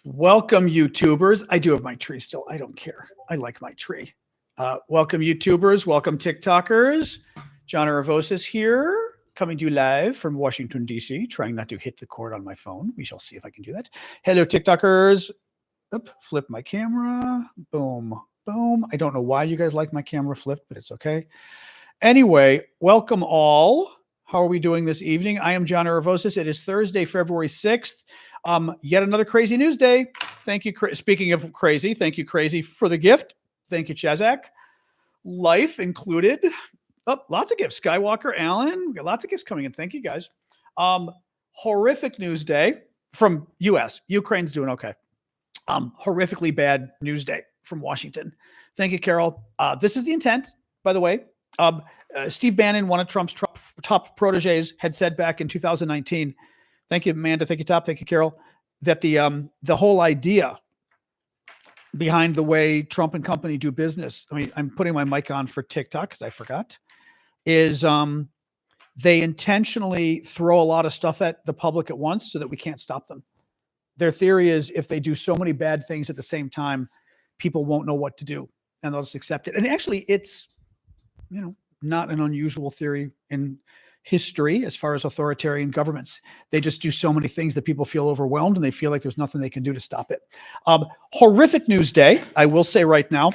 Welcome, YouTubers. I do have my tree still. I don't care. I like my tree. Welcome, YouTubers. Welcome, TikTokers. John Aravosis here, coming to you live from Washington, D.C., trying not to hit the cord on my phone. We shall see if I can do that. Hello, TikTokers. Oop, flip my camera. Boom, boom. I don't know why you guys like my camera flipped, but it's okay. Anyway, welcome all. How are we doing this evening? I am John Aravosis. It is Thursday, February 6th. Yet another crazy news day. Thank you. Speaking of crazy, thank you, Crazy, for the gift. Thank you, Chazak. Life included. Oh, lots of gifts. Skywalker, Allen. We got lots of gifts coming in. Thank you, guys. Horrific news day from U.S. Ukraine's doing okay. Horrifically bad news day from Washington. Thank you, Carol. This is the intent, by the way. Steve Bannon, one of Trump's top proteges, had said back in 2019, thank you, Amanda, thank you, Top, thank you, Carol, that the whole idea behind the way Trump and company do business, I mean, I'm putting my mic on for TikTok because I forgot, is they intentionally throw a lot of stuff at the public at once so that we can't stop them. Their theory is if they do so many bad things at the same time, people won't know what to do and they'll just accept it. And actually, it's, not an unusual theory in history as far as authoritarian governments. They just do so many things that people feel overwhelmed and they feel like there's nothing they can do to stop it. Horrific news day, I will say right now.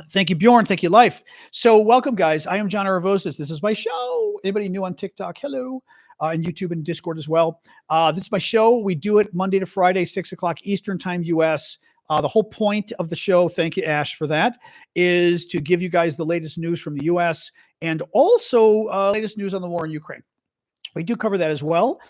Thank you, Bjorn. Thank you, Life. So welcome, guys. I am John Aravosis. This is my show. Anybody new on TikTok? Hello. And YouTube and Discord as well. This is my show. We do it Monday to Friday, 6 o'clock Eastern time, US. The whole point of the show, thank you, Ash, for that, is to give you guys the latest news from the U.S. and also latest news on the war in Ukraine. We do cover that as well.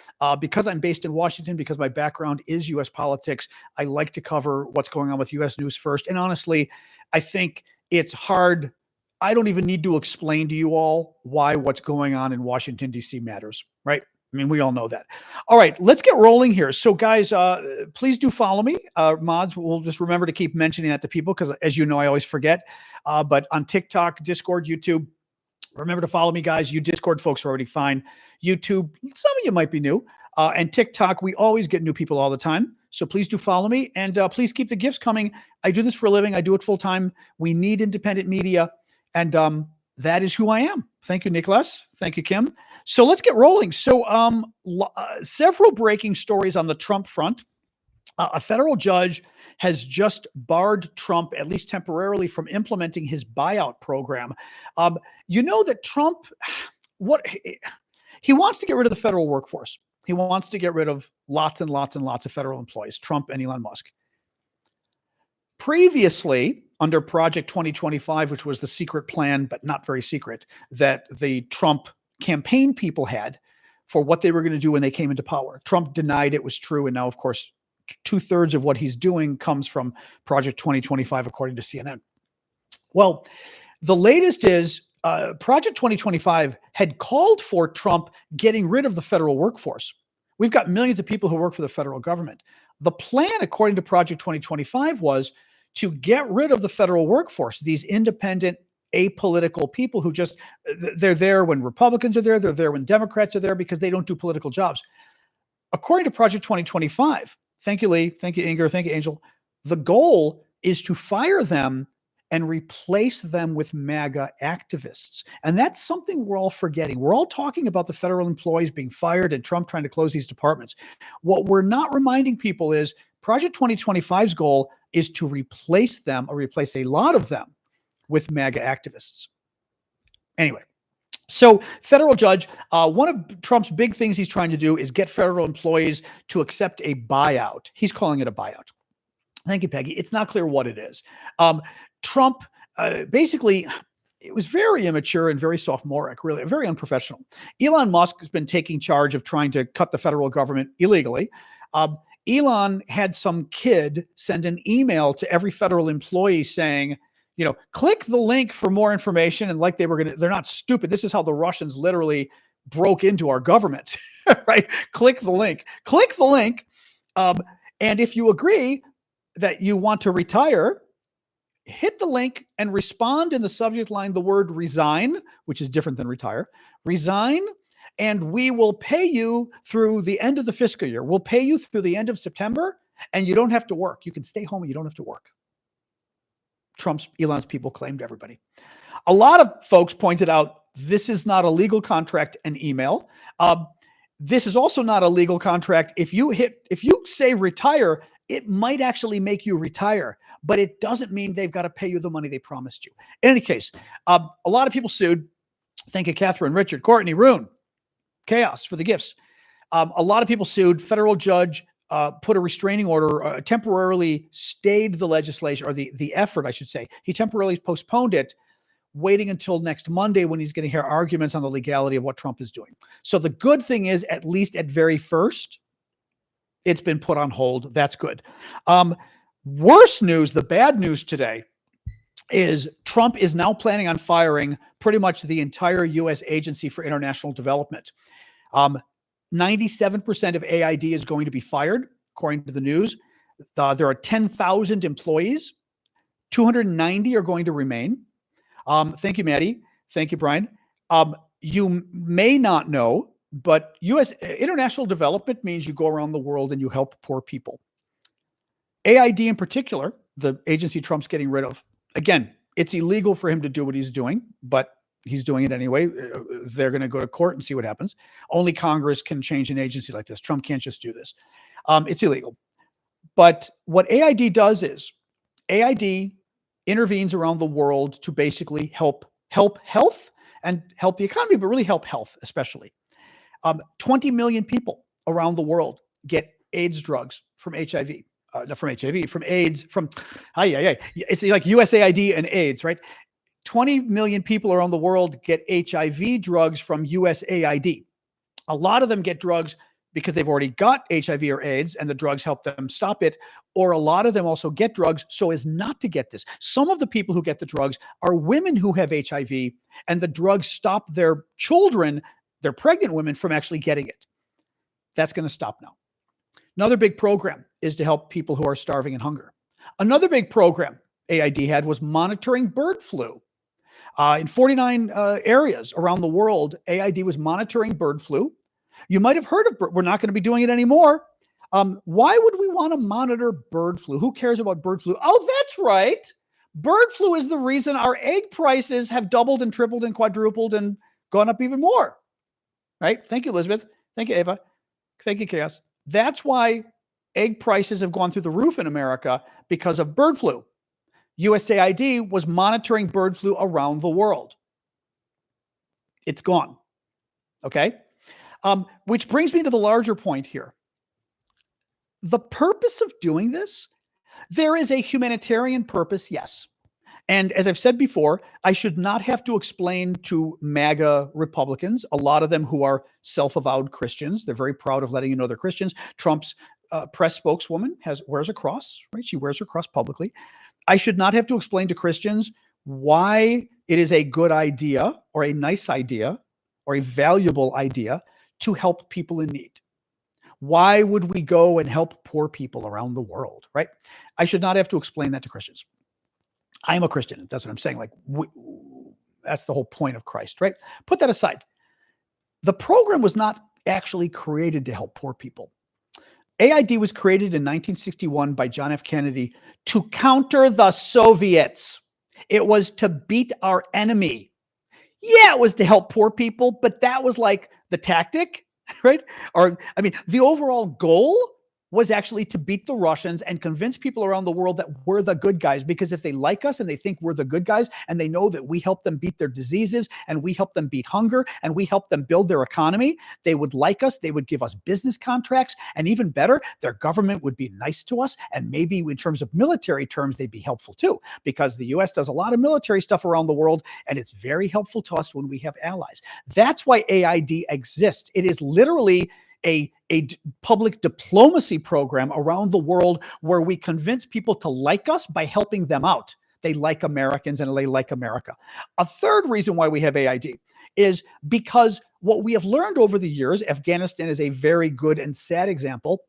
Because I'm based in Washington, because my background is U.S. politics, I like to cover what's going on with U.S. news first. And honestly, I think it's hard. I don't even need to explain to you all why what's going on in Washington, D.C. matters, right? I mean, we all know that. All right, let's get rolling here. So, guys, please do follow me. Mods, we'll just remember to keep mentioning that to people because, as you know, I always forget. But on TikTok, Discord, YouTube, remember to follow me, guys. You Discord folks are already fine. YouTube, some of you might be new. And TikTok, we always get new people all the time. So please do follow me. And please keep the gifts coming. I do this for a living. I do it full time. We need independent media. And that is who I am. Thank you, Nicholas. Thank you, Kim. So let's get rolling. So several breaking stories on the Trump front. A federal judge has just barred Trump, at least temporarily, from implementing his buyout program. You know that Trump, he wants to get rid of the federal workforce. He wants to get rid of lots and lots and lots of federal employees, Trump and Elon Musk. Previously, under Project 2025, which was the secret plan, but not very secret, that the Trump campaign people had for what they were going to do when they came into power. Trump denied it was true. And now, of course, 2/3 of what he's doing comes from Project 2025, according to CNN. Well, the latest is Project 2025 had called for Trump getting rid of the federal workforce. We've got millions of people who work for the federal government. The plan, according to Project 2025, was to get rid of the federal workforce, these independent, apolitical people who just, they're there when Republicans are there, they're there when Democrats are there because they don't do political jobs. According to Project 2025, thank you, Lee, thank you, Inger, thank you, Angel, the goal is to fire them and replace them with MAGA activists. And that's something we're all forgetting. We're all talking about the federal employees being fired and Trump trying to close these departments. What we're not reminding people is Project 2025's goal is to replace them, or replace a lot of them, with MAGA activists. Anyway, so federal judge, one of Trump's big things he's trying to do is get federal employees to accept a buyout. He's calling it a buyout. Thank you, Peggy. It's not clear what it is. Trump, basically, it was very immature and very sophomoric, really, very unprofessional. Elon Musk has been taking charge of trying to cut the federal government illegally. Elon had some kid send an email to every federal employee saying, click the link for more information. And like they're not stupid. This is how the Russians literally broke into our government, right? Click the link. And if you agree that you want to retire, hit the link and respond in the subject line the word resign, which is different than retire. Resign, and we will pay you through the end of the fiscal year. We'll pay you through the end of September, And you don't have to work. You can stay home and you don't have to work. Elon's people claimed everybody. A lot of folks pointed out this is not a legal contract, an email. This is also not a legal contract. If you say retire, it might actually make you retire, but it doesn't mean they've got to pay you the money they promised you. In any case, a lot of people sued. Thank you, Catherine, Richard, Courtney, Rune, Chaos for the gifts. A lot of people sued. Federal judge put a restraining order, temporarily stayed the legislation, or the effort, I should say. He temporarily postponed it, waiting until next Monday when he's going to hear arguments on the legality of what Trump is doing. So the good thing is, at least at very first, it's been put on hold. That's good. Worse news, the bad news today, is Trump is now planning on firing pretty much the entire U.S. Agency for International Development. 97% of AID is going to be fired, according to the news. There are 10,000 employees. 290 are going to remain. Thank you, Maddie. Thank you, Brian. You may not know, but U.S. international development means you go around the world and you help poor people. AID in particular, the agency Trump's getting rid of, again, it's illegal for him to do what he's doing, but he's doing it anyway. They're going to go to court and see what happens. Only Congress can change an agency like this. Trump can't just do this. It's illegal. But what AID does is AID intervenes around the world to basically help health and help the economy, but really help health especially. 20 million people around the world get AIDS drugs from HIV. Not from HIV, from AIDS, it's like USAID and AIDS, right? 20 million people around the world get HIV drugs from USAID. A lot of them get drugs because they've already got HIV or AIDS and the drugs help them stop it. Or a lot of them also get drugs so as not to get this. Some of the people who get the drugs are women who have HIV, and the drugs stop their children, their pregnant women, from actually getting it. That's going to stop now. Another big program is to help people who are starving and hunger. Another big program AID had was monitoring bird flu. In 49 areas around the world, AID was monitoring bird flu. You might have heard of we're not going to be doing it anymore. Why would we want to monitor bird flu? Who cares about bird flu? Oh, that's right. Bird flu is the reason our egg prices have doubled and tripled and quadrupled and gone up even more. Right? Thank you, Elizabeth. Thank you, Ava. Thank you, Chaos. That's why egg prices have gone through the roof in America, because of bird flu. USAID was monitoring bird flu around the world. It's gone. Okay? Which brings me to the larger point here. The purpose of doing this, there is a humanitarian purpose, yes. And as I've said before, I should not have to explain to MAGA Republicans, a lot of them who are self-avowed Christians. They're very proud of letting you know they're Christians. Trump's press spokeswoman wears a cross, right? She wears her cross publicly. I should not have to explain to Christians why it is a good idea or a nice idea or a valuable idea to help people in need. Why would we go and help poor people around the world, right? I should not have to explain that to Christians. I'm a Christian. That's what I'm saying. Like, that's the whole point of Christ, right? Put that aside. The program was not actually created to help poor people. AID was created in 1961 by John F. Kennedy to counter the Soviets. It was to beat our enemy. Yeah, it was to help poor people, but that was like the tactic, right? Or, I mean, the overall goal was actually to beat the Russians and convince people around the world that we're the good guys. Because if they like us and they think we're the good guys and they know that we help them beat their diseases and we help them beat hunger and we help them build their economy, they would like us. They would give us business contracts. And even better, their government would be nice to us. And maybe in terms of military terms, they'd be helpful too, because the US does a lot of military stuff around the world. And it's very helpful to us when we have allies. That's why AID exists. It is literally a public diplomacy program around the world where we convince people to like us by helping them out. They like Americans and they like America. A third reason why we have AID is because what we have learned over the years, Afghanistan is a very good and sad example.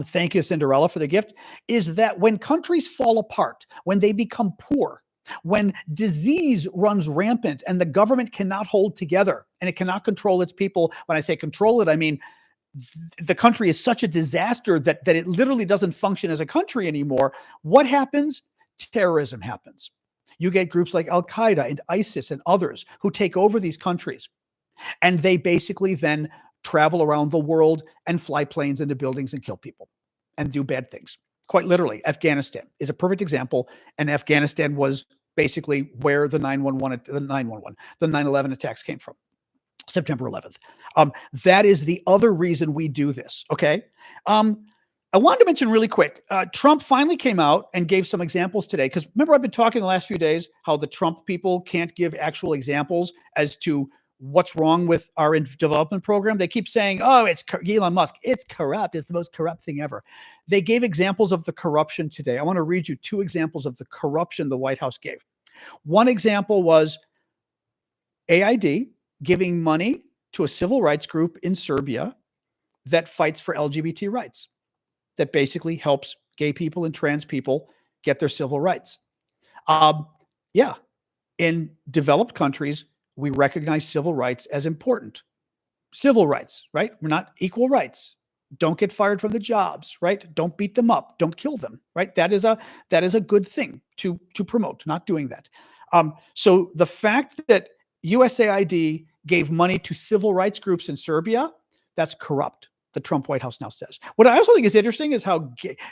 Thank you, Cinderella, for the gift, is that when countries fall apart, when they become poor, when disease runs rampant and the government cannot hold together and it cannot control its people, when I say control it, I mean the country is such a disaster that it literally doesn't function as a country anymore. What happens? Terrorism happens. You get groups like Al-Qaeda and ISIS and others who take over these countries, and they basically then travel around the world and fly planes into buildings and kill people and do bad things. Quite literally, Afghanistan is a perfect example, and Afghanistan was basically where the 9/11 attacks came from. September 11th. That is the other reason we do this. Okay. I wanted to mention really quick, Trump finally came out and gave some examples today. Because remember, I've been talking the last few days how the Trump people can't give actual examples as to what's wrong with our development program. They keep saying, oh, it's Elon Musk. It's corrupt. It's the most corrupt thing ever. They gave examples of the corruption today. I want to read you 2 examples of the corruption the White House gave. One example was AID giving money to a civil rights group in Serbia that fights for LGBT rights, that basically helps gay people and trans people get their civil rights. Yeah, in developed countries, we recognize civil rights as important. Civil rights, right? We're not equal rights. Don't get fired from the jobs, right? Don't beat them up. Don't kill them, right? That is a good thing to promote, not doing that. So the fact that USAID gave money to civil rights groups in Serbia, that's corrupt, the Trump White House now says. What I also think is interesting is how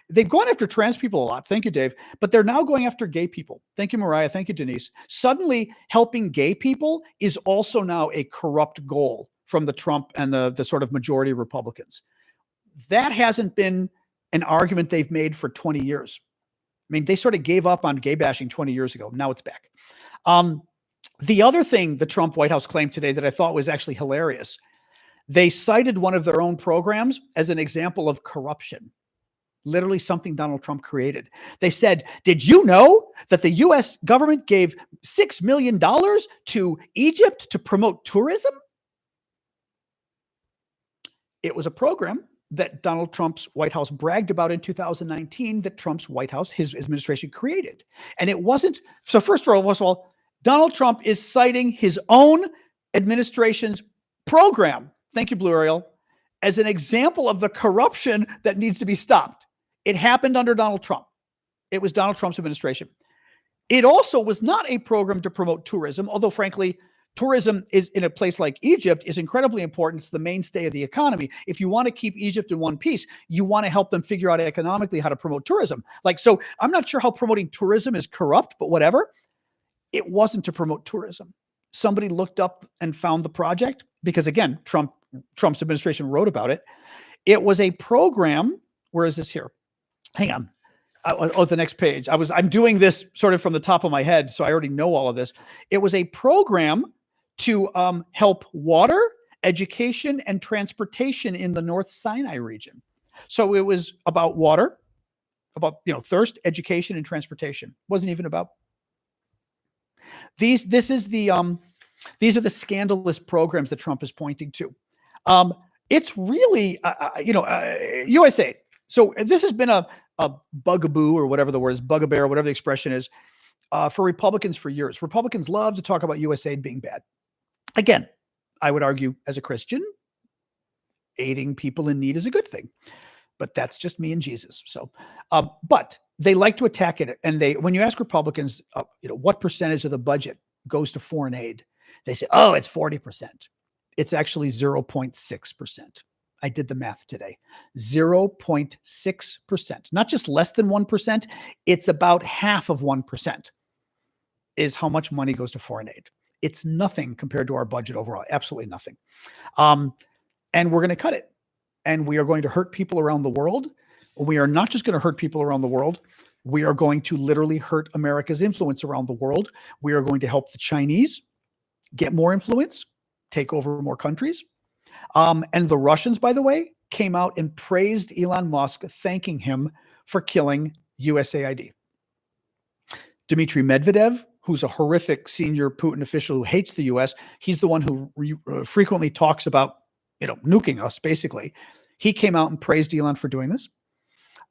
they've gone after trans people a lot. Thank you, Dave. But they're now going after gay people. Thank you, Mariah. Thank you, Denise. Suddenly, helping gay people is also now a corrupt goal from the Trump and the sort of majority Republicans. That hasn't been an argument they've made for 20 years. I mean, they sort of gave up on gay bashing 20 years ago. Now it's back. The other thing the Trump White House claimed today that I thought was actually hilarious, they cited one of their own programs as an example of corruption, literally something Donald Trump created. They said, did you know that the U.S. government gave $6 million to Egypt to promote tourism? It was a program that Donald Trump's White House bragged about in 2019 that Trump's White House, his administration, created. And it wasn't, so first of all, Donald Trump is citing his own administration's program, thank you, Blue Ariel, as an example of the corruption that needs to be stopped. It happened under Donald Trump. It was Donald Trump's administration. It also was not a program to promote tourism, although frankly, tourism is in a place like Egypt is incredibly important. It's the mainstay of the economy. If you want to keep Egypt in one piece, you want to help them figure out economically how to promote tourism. So I'm not sure how promoting tourism is corrupt, but whatever. It wasn't to promote tourism. Somebody looked up and found the project because, again, Trump's administration wrote about it. It was a program. Where is this here? Hang on. The next page. I'm doing this sort of from the top of my head, so I already know all of this. It was a program to help water, education, and transportation in the North Sinai region. So it was about water, about thirst, education, and transportation. Wasn't even about these are the scandalous programs that Trump is pointing to. It's really USAID. So this has been a bugaboo or whatever the word is, bugbear, whatever the expression is, for Republicans for years. Republicans love to talk about USAID being bad. Again, I would argue as a Christian, aiding people in need is a good thing, but that's just me and Jesus. So, but they like to attack it. And when you ask Republicans, what percentage of the budget goes to foreign aid, they say, oh, it's 40%. It's actually 0.6%. I did the math today. 0.6%, not just less than 1%. It's about half of 1% is how much money goes to foreign aid. It's nothing compared to our budget overall. Absolutely nothing. And we're going to cut it. And we are going to hurt people around the world. We are not just going to hurt people around the world. We are going to literally hurt America's influence around the world. We are going to help the Chinese get more influence, take over more countries. And the Russians, by the way, came out and praised Elon Musk, thanking him for killing USAID. Dmitry Medvedev, who's a horrific senior Putin official who hates the U.S., he's the one who frequently talks about, nuking us, basically. He came out and praised Elon for doing this.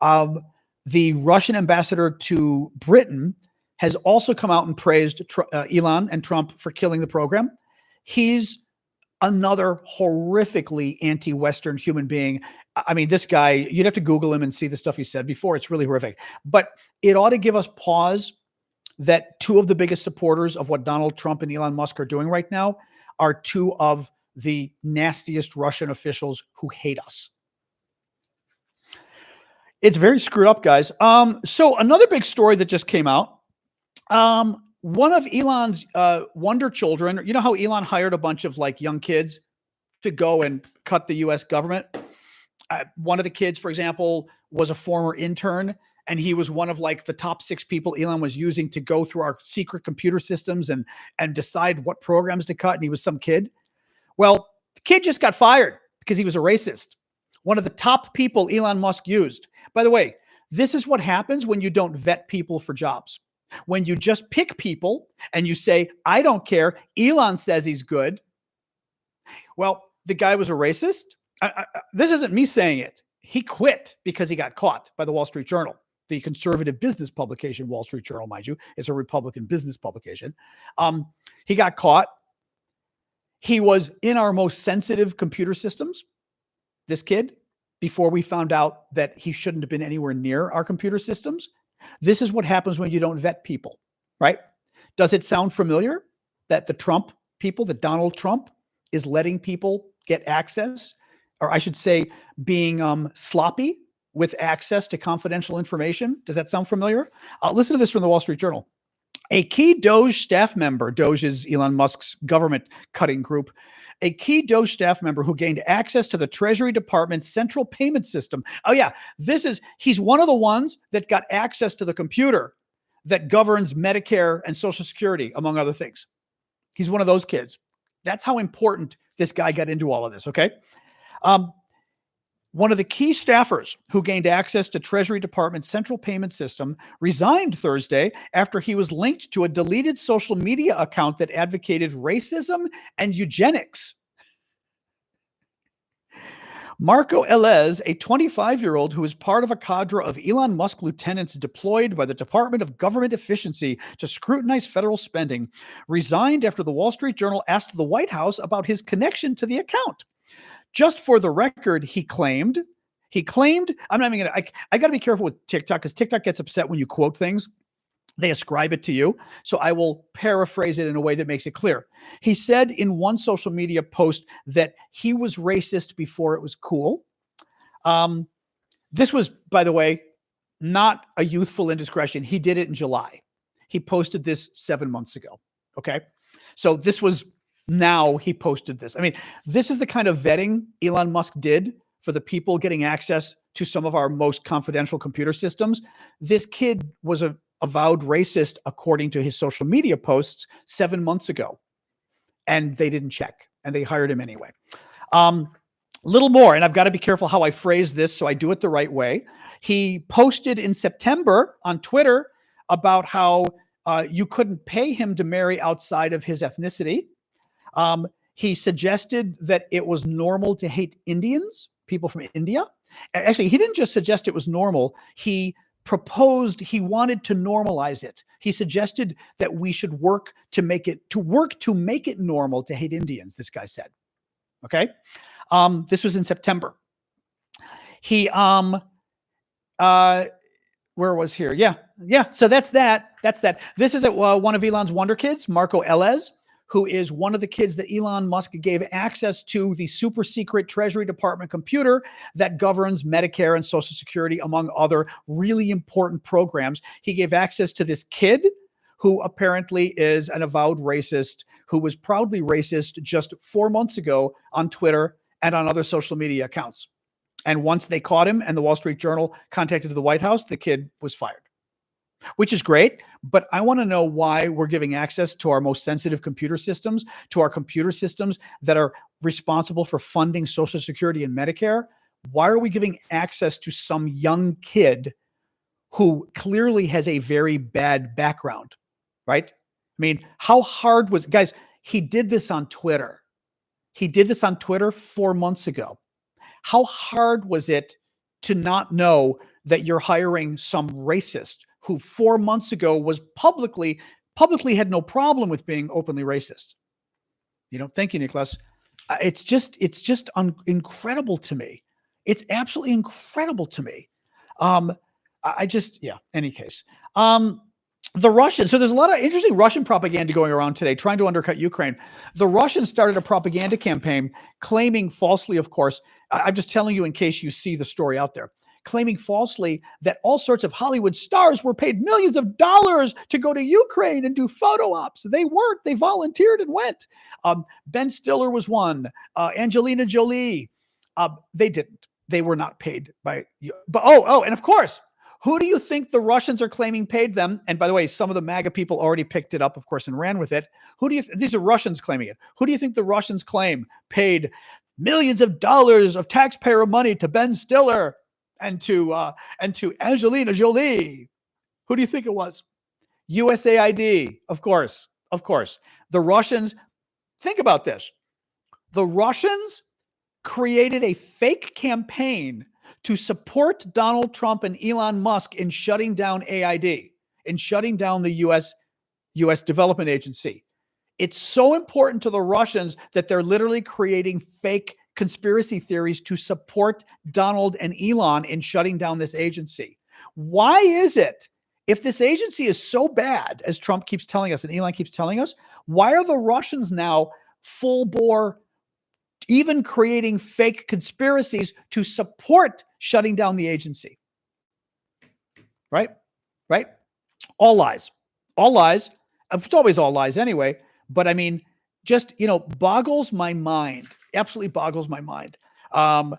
The Russian ambassador to Britain has also come out and praised Elon and Trump for killing the program. He's Another horrifically anti-Western human being. I mean, this guy, you'd have to Google him and see the stuff he said before. It's really horrific. But it ought to give us pause that two of the biggest supporters of what Donald Trump and Elon Musk are doing right now are two of the nastiest Russian officials who hate us. It's very screwed up, guys. So another big story that just came out. One of Elon's wonder children, you know how Elon hired a bunch of like young kids to go and cut the US government? One of the kids, for example, was a former intern, and he was one of like the top 6 people Elon was using to go through our secret computer systems and decide what programs to cut. And he was some kid. Well, the kid just got fired because he was a racist. One of the top people Elon Musk used. By the way, this is what happens when you don't vet people for jobs. When you just pick people and you say, I don't care, Elon says he's good. Well, the guy was a racist. This isn't me saying it. He quit because he got caught by the Wall Street Journal, the conservative business publication, Wall Street Journal, mind you. It's a Republican business publication. He got caught. He was in our most sensitive computer systems, this kid, before we found out that he shouldn't have been anywhere near our computer systems. This is what happens when you don't vet people, right? Does it sound familiar that the Trump people, that Donald Trump is letting people get access, or I should say being sloppy with access to confidential information? Does that sound familiar? Listen to this from the Wall Street Journal. A key DOGE staff member, DOGE is Elon Musk's government cutting group, a key DOGE staff member who gained access to the Treasury Department's central payment system. Oh yeah, he's one of the ones that got access to the computer that governs Medicare and Social Security, among other things. He's one of those kids. That's how important this guy got into all of this, okay? One of the key staffers who gained access to Treasury Department's central payment system resigned Thursday after he was linked to a deleted social media account that advocated racism and eugenics. Marco Elez, a 25-year-old who is part of a cadre of Elon Musk lieutenants deployed by the Department of Government Efficiency to scrutinize federal spending, resigned after the Wall Street Journal asked the White House about his connection to the account. Just for the record, he claimed, I'm not even I got to be careful with TikTok because TikTok gets upset when you quote things. They ascribe it to you. So I will paraphrase it in a way that makes it clear. He said in one social media post that he was racist before it was cool. This was, by the way, not a youthful indiscretion. He did it in July. He posted this 7 months ago. Okay. So this was now he posted this. I mean, this is the kind of vetting Elon Musk did for the people getting access to some of our most confidential computer systems. This kid was a avowed racist, according to his social media posts 7 months ago. And they didn't check and they hired him anyway. Little more, and I've got to be careful how I phrase this so I do it the right way. He posted in September on Twitter about how you couldn't pay him to marry outside of his ethnicity. He suggested that it was normal to hate Indians, people from India. Actually, he didn't just suggest it was normal. He proposed, he wanted to normalize it. He suggested that we should work to make it normal to hate Indians, this guy said. Okay. This was in September. He, where was here? Yeah. So that's that. This is one of Elon's wonder kids, Marco Elez, who is one of the kids that Elon Musk gave access to the super secret Treasury Department computer that governs Medicare and Social Security, among other really important programs. He gave access to this kid who apparently is an avowed racist, who was proudly racist just 4 months ago on Twitter and on other social media accounts. And once they caught him and the Wall Street Journal contacted the White House, the kid was fired. Which is great, but I want to know why we're giving access to our most sensitive computer systems, to our computer systems that are responsible for funding Social Security and Medicare. Why are we giving access to some young kid who clearly has a very bad background, right? I mean, how hard was, guys, he did this on Twitter. He did this on Twitter 4 months ago. How hard was it to not know that you're hiring some racist who 4 months ago was publicly had no problem with being openly racist? Thank you, Nicholas. incredible to me. It's absolutely incredible to me. Any case. The Russians, so there's a lot of interesting Russian propaganda going around today trying to undercut Ukraine. The Russians started a propaganda campaign claiming falsely, of course, I'm just telling you in case you see the story out there, claiming falsely that all sorts of Hollywood stars were paid millions of dollars to go to Ukraine and do photo ops. They weren't. They volunteered and went. Ben Stiller was one. Angelina Jolie. They didn't. They were not paid by. But and of course, who do you think the Russians are claiming paid them? And by the way, some of the MAGA people already picked it up, of course, and ran with it. These are Russians claiming it. Who do you think the Russians claim paid millions of dollars of taxpayer money to Ben Stiller and to Angelina Jolie? Who do you think it was? USAID, of course. Of course. The Russians, think about this. The Russians created a fake campaign to support Donald Trump and Elon Musk in shutting down AID, in shutting down the U.S. Development Agency. It's so important to the Russians that they're literally creating fake conspiracy theories to support Donald and Elon in shutting down this agency. Why is it, if this agency is so bad, as Trump keeps telling us and Elon keeps telling us, why are the Russians now full bore, even creating fake conspiracies to support shutting down the agency? Right? All lies. All lies. It's always all lies anyway. But I mean, just, boggles my mind. Absolutely boggles my mind. A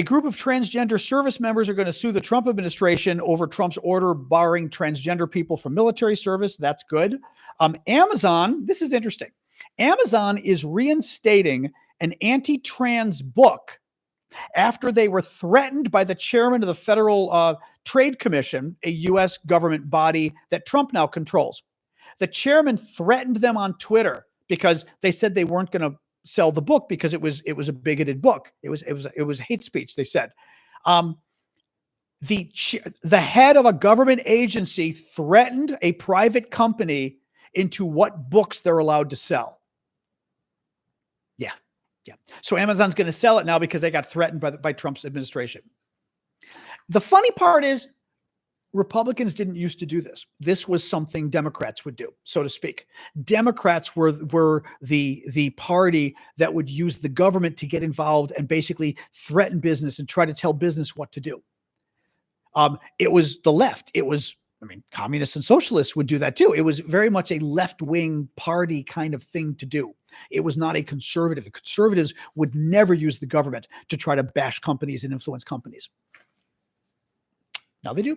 group of transgender service members are going to sue the Trump administration over Trump's order barring transgender people from military service. That's good. Amazon, this is interesting. Amazon is reinstating an anti-trans book after they were threatened by the chairman of the Federal Trade Commission, a U.S. government body that Trump now controls. The chairman threatened them on Twitter because they said they weren't going to sell the book because it was a bigoted book. It was hate speech, they said. The head of a government agency threatened a private company into what books they're allowed to sell. Yeah. So Amazon's going to sell it now because they got threatened by Trump's administration. The funny part is Republicans didn't used to do this. This was something Democrats would do, so to speak. Democrats were the party that would use the government to get involved and basically threaten business and try to tell business what to do. It was the left. Communists and socialists would do that too. It was very much a left-wing party kind of thing to do. It was not a conservative. The conservatives would never use the government to try to bash companies and influence companies. Now they do.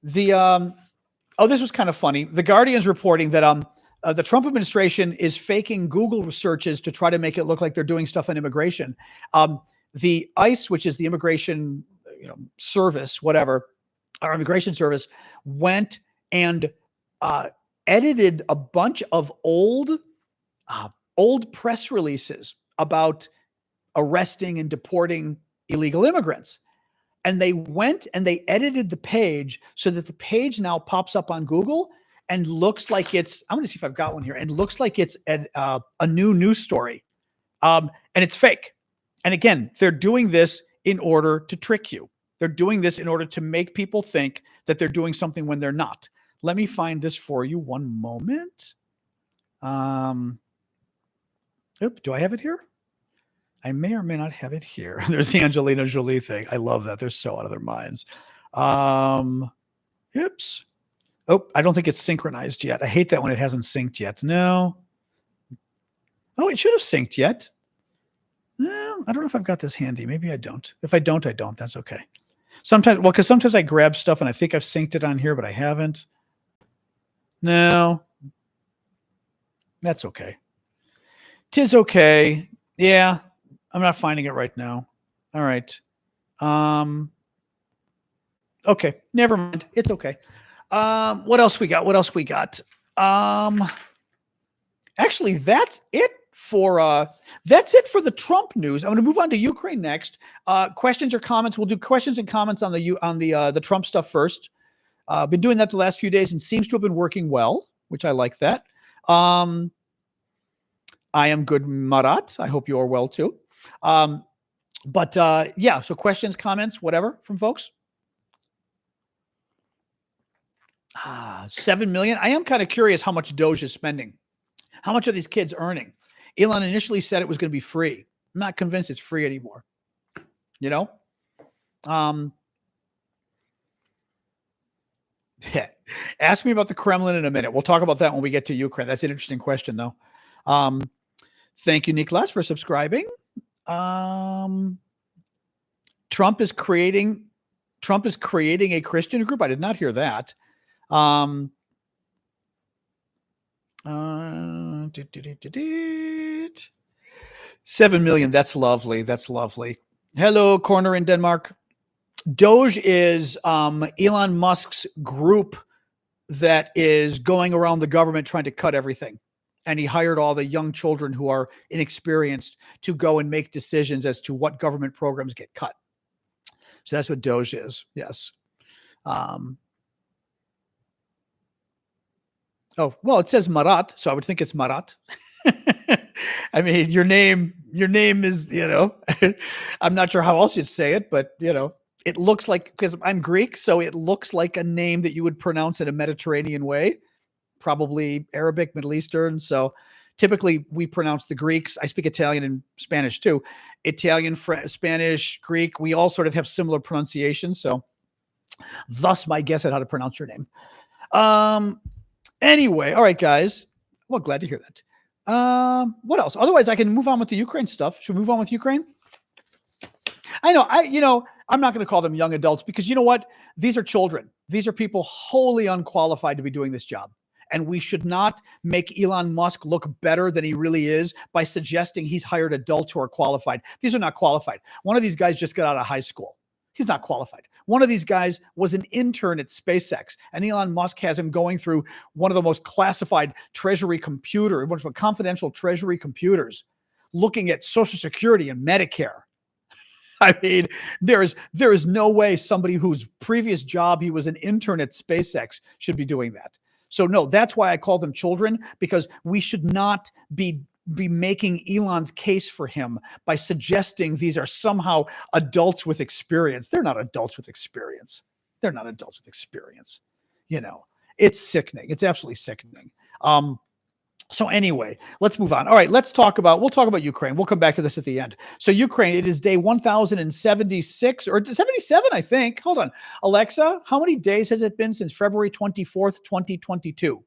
This was kind of funny. The Guardian's reporting that the Trump administration is faking Google searches to try to make it look like they're doing stuff on immigration. The ICE, which is the immigration service, whatever, our immigration service, went and edited a bunch of old press releases about arresting and deporting illegal immigrants. And they went and they edited the page so that the page now pops up on Google and looks like it's, I'm going to see if I've got one here, and looks like it's a new news story. And it's fake. And again, they're doing this in order to trick you. They're doing this in order to make people think that they're doing something when they're not. Let me find this for you. One moment. Do I have it here? I may or may not have it here. There's the Angelina Jolie thing. I love that. They're so out of their minds. Oops. Oh, I don't think it's synchronized yet. I hate that when it hasn't synced yet. No. Oh, it should have synced yet. No, I don't know if I've got this handy. Maybe I don't. If I don't, I don't. That's okay. Because sometimes I grab stuff and I think I've synced it on here, but I haven't. No. That's okay. 'Tis okay. Yeah. I'm not finding it right now. All right. Okay. Never mind. It's okay. What else we got? Actually, that's it for the Trump news. I'm going to move on to Ukraine next. Questions or comments? We'll do questions and comments on the Trump stuff first. Been doing that the last few days and seems to have been working well, which I like that. I am good, Marat. I hope you're well too. Yeah, so questions, comments, whatever from folks. 7 million. I am kind of curious how much DOGE is spending. How much are these kids earning? Elon initially said it was going to be free. I'm not convinced it's free anymore. You know? Ask me about the Kremlin in a minute. We'll talk about that when we get to Ukraine. That's an interesting question, though. Thank you, Niklas, for subscribing. Trump is creating a Christian group. I did not hear that. 7 million. That's lovely. That's lovely. Hello, corner in Denmark. DOGE is Elon Musk's group that is going around the government trying to cut everything. And he hired all the young children who are inexperienced to go and make decisions as to what government programs get cut. So that's what DOGE is. Yes. Oh, well, it says Marat, so I would think it's Marat. I mean, your name is, I'm not sure how else you'd say it, but, it looks like, because I'm Greek, so it looks like a name that you would pronounce in a Mediterranean way, probably Arabic, Middle Eastern. So typically we pronounce the Greeks. I speak Italian and Spanish too. Italian, Spanish, Greek, we all sort of have similar pronunciations. So thus my guess at how to pronounce your name. Anyway, all right, guys. Well, glad to hear that. What else? Otherwise, I can move on with the Ukraine stuff. Should we move on with Ukraine? I know, I'm not going to call them young adults because you know what? These are children. These are people wholly unqualified to be doing this job. And we should not make Elon Musk look better than he really is by suggesting he's hired adults who are qualified. These are not qualified. One of these guys just got out of high school. He's not qualified. One of these guys was an intern at SpaceX, and Elon Musk has him going through one of the most classified confidential treasury computers, looking at Social Security and Medicare. I mean, there is no way somebody whose previous job he was an intern at SpaceX should be doing that. So no, that's why I call them children, because we should not be making Elon's case for him by suggesting these are somehow adults with experience. They're not adults with experience. They're not adults with experience. It's sickening. It's absolutely sickening. So anyway, let's move on. All right, we'll talk about Ukraine. We'll come back to this at the end. So Ukraine, it is day 1076 or 77, I think. Hold on. Alexa, how many days has it been since February 24th, 2022?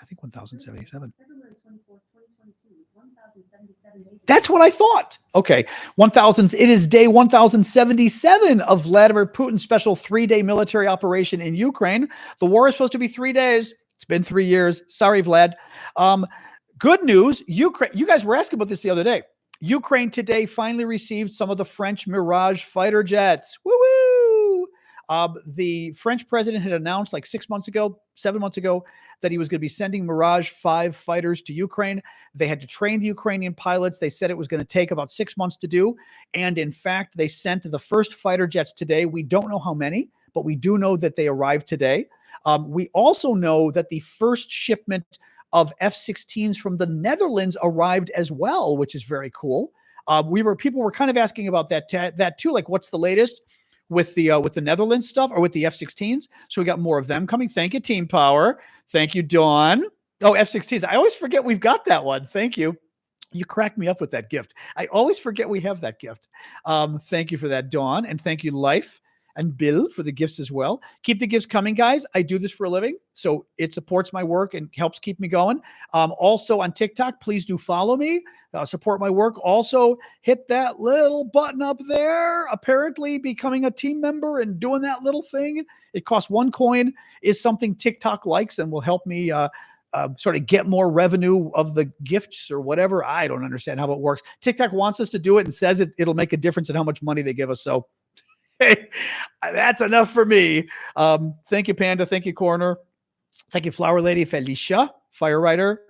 I think 1077. February 24th, 2022 is 1077 days. That's what I thought. Okay. It is day 1077 of Vladimir Putin's special 3-day military operation in Ukraine. The war is supposed to be 3 days. It's been 3 years. Sorry, Vlad. Good news. Ukraine. You guys were asking about this the other day. Ukraine today finally received some of the French Mirage fighter jets. Woo-woo! The French president had announced like 7 months ago, that he was going to be sending Mirage 5 fighters to Ukraine. They had to train the Ukrainian pilots. They said it was going to take about 6 months to do. And in fact, they sent the first fighter jets today. We don't know how many, but we do know that they arrived today. We also know that the first shipment of F-16s from the Netherlands arrived as well, which is very cool. People were kind of asking about that too, like what's the latest with the Netherlands stuff or with the F-16s. So we got more of them coming. Thank you, Team Power. Thank you, Dawn. Oh, F-16s. I always forget we've got that one. Thank you. You cracked me up with that gift. I always forget we have that gift. Thank you for that, Dawn. And thank you, Life and Bill, for the gifts as well. Keep the gifts coming, guys. I do this for a living, so it supports my work and helps keep me going. Also on TikTok, please do follow me, support my work. Also, hit that little button up there. Apparently, becoming a team member and doing that little thing, it costs 1 coin, is something TikTok likes and will help me sort of get more revenue of the gifts or whatever. I don't understand how it works. TikTok wants us to do it and says it'll make a difference in how much money they give us. So hey, that's enough for me. Thank you, Panda. Thank you, Corner. Thank you, Flower Lady. Felicia, Fire Rider.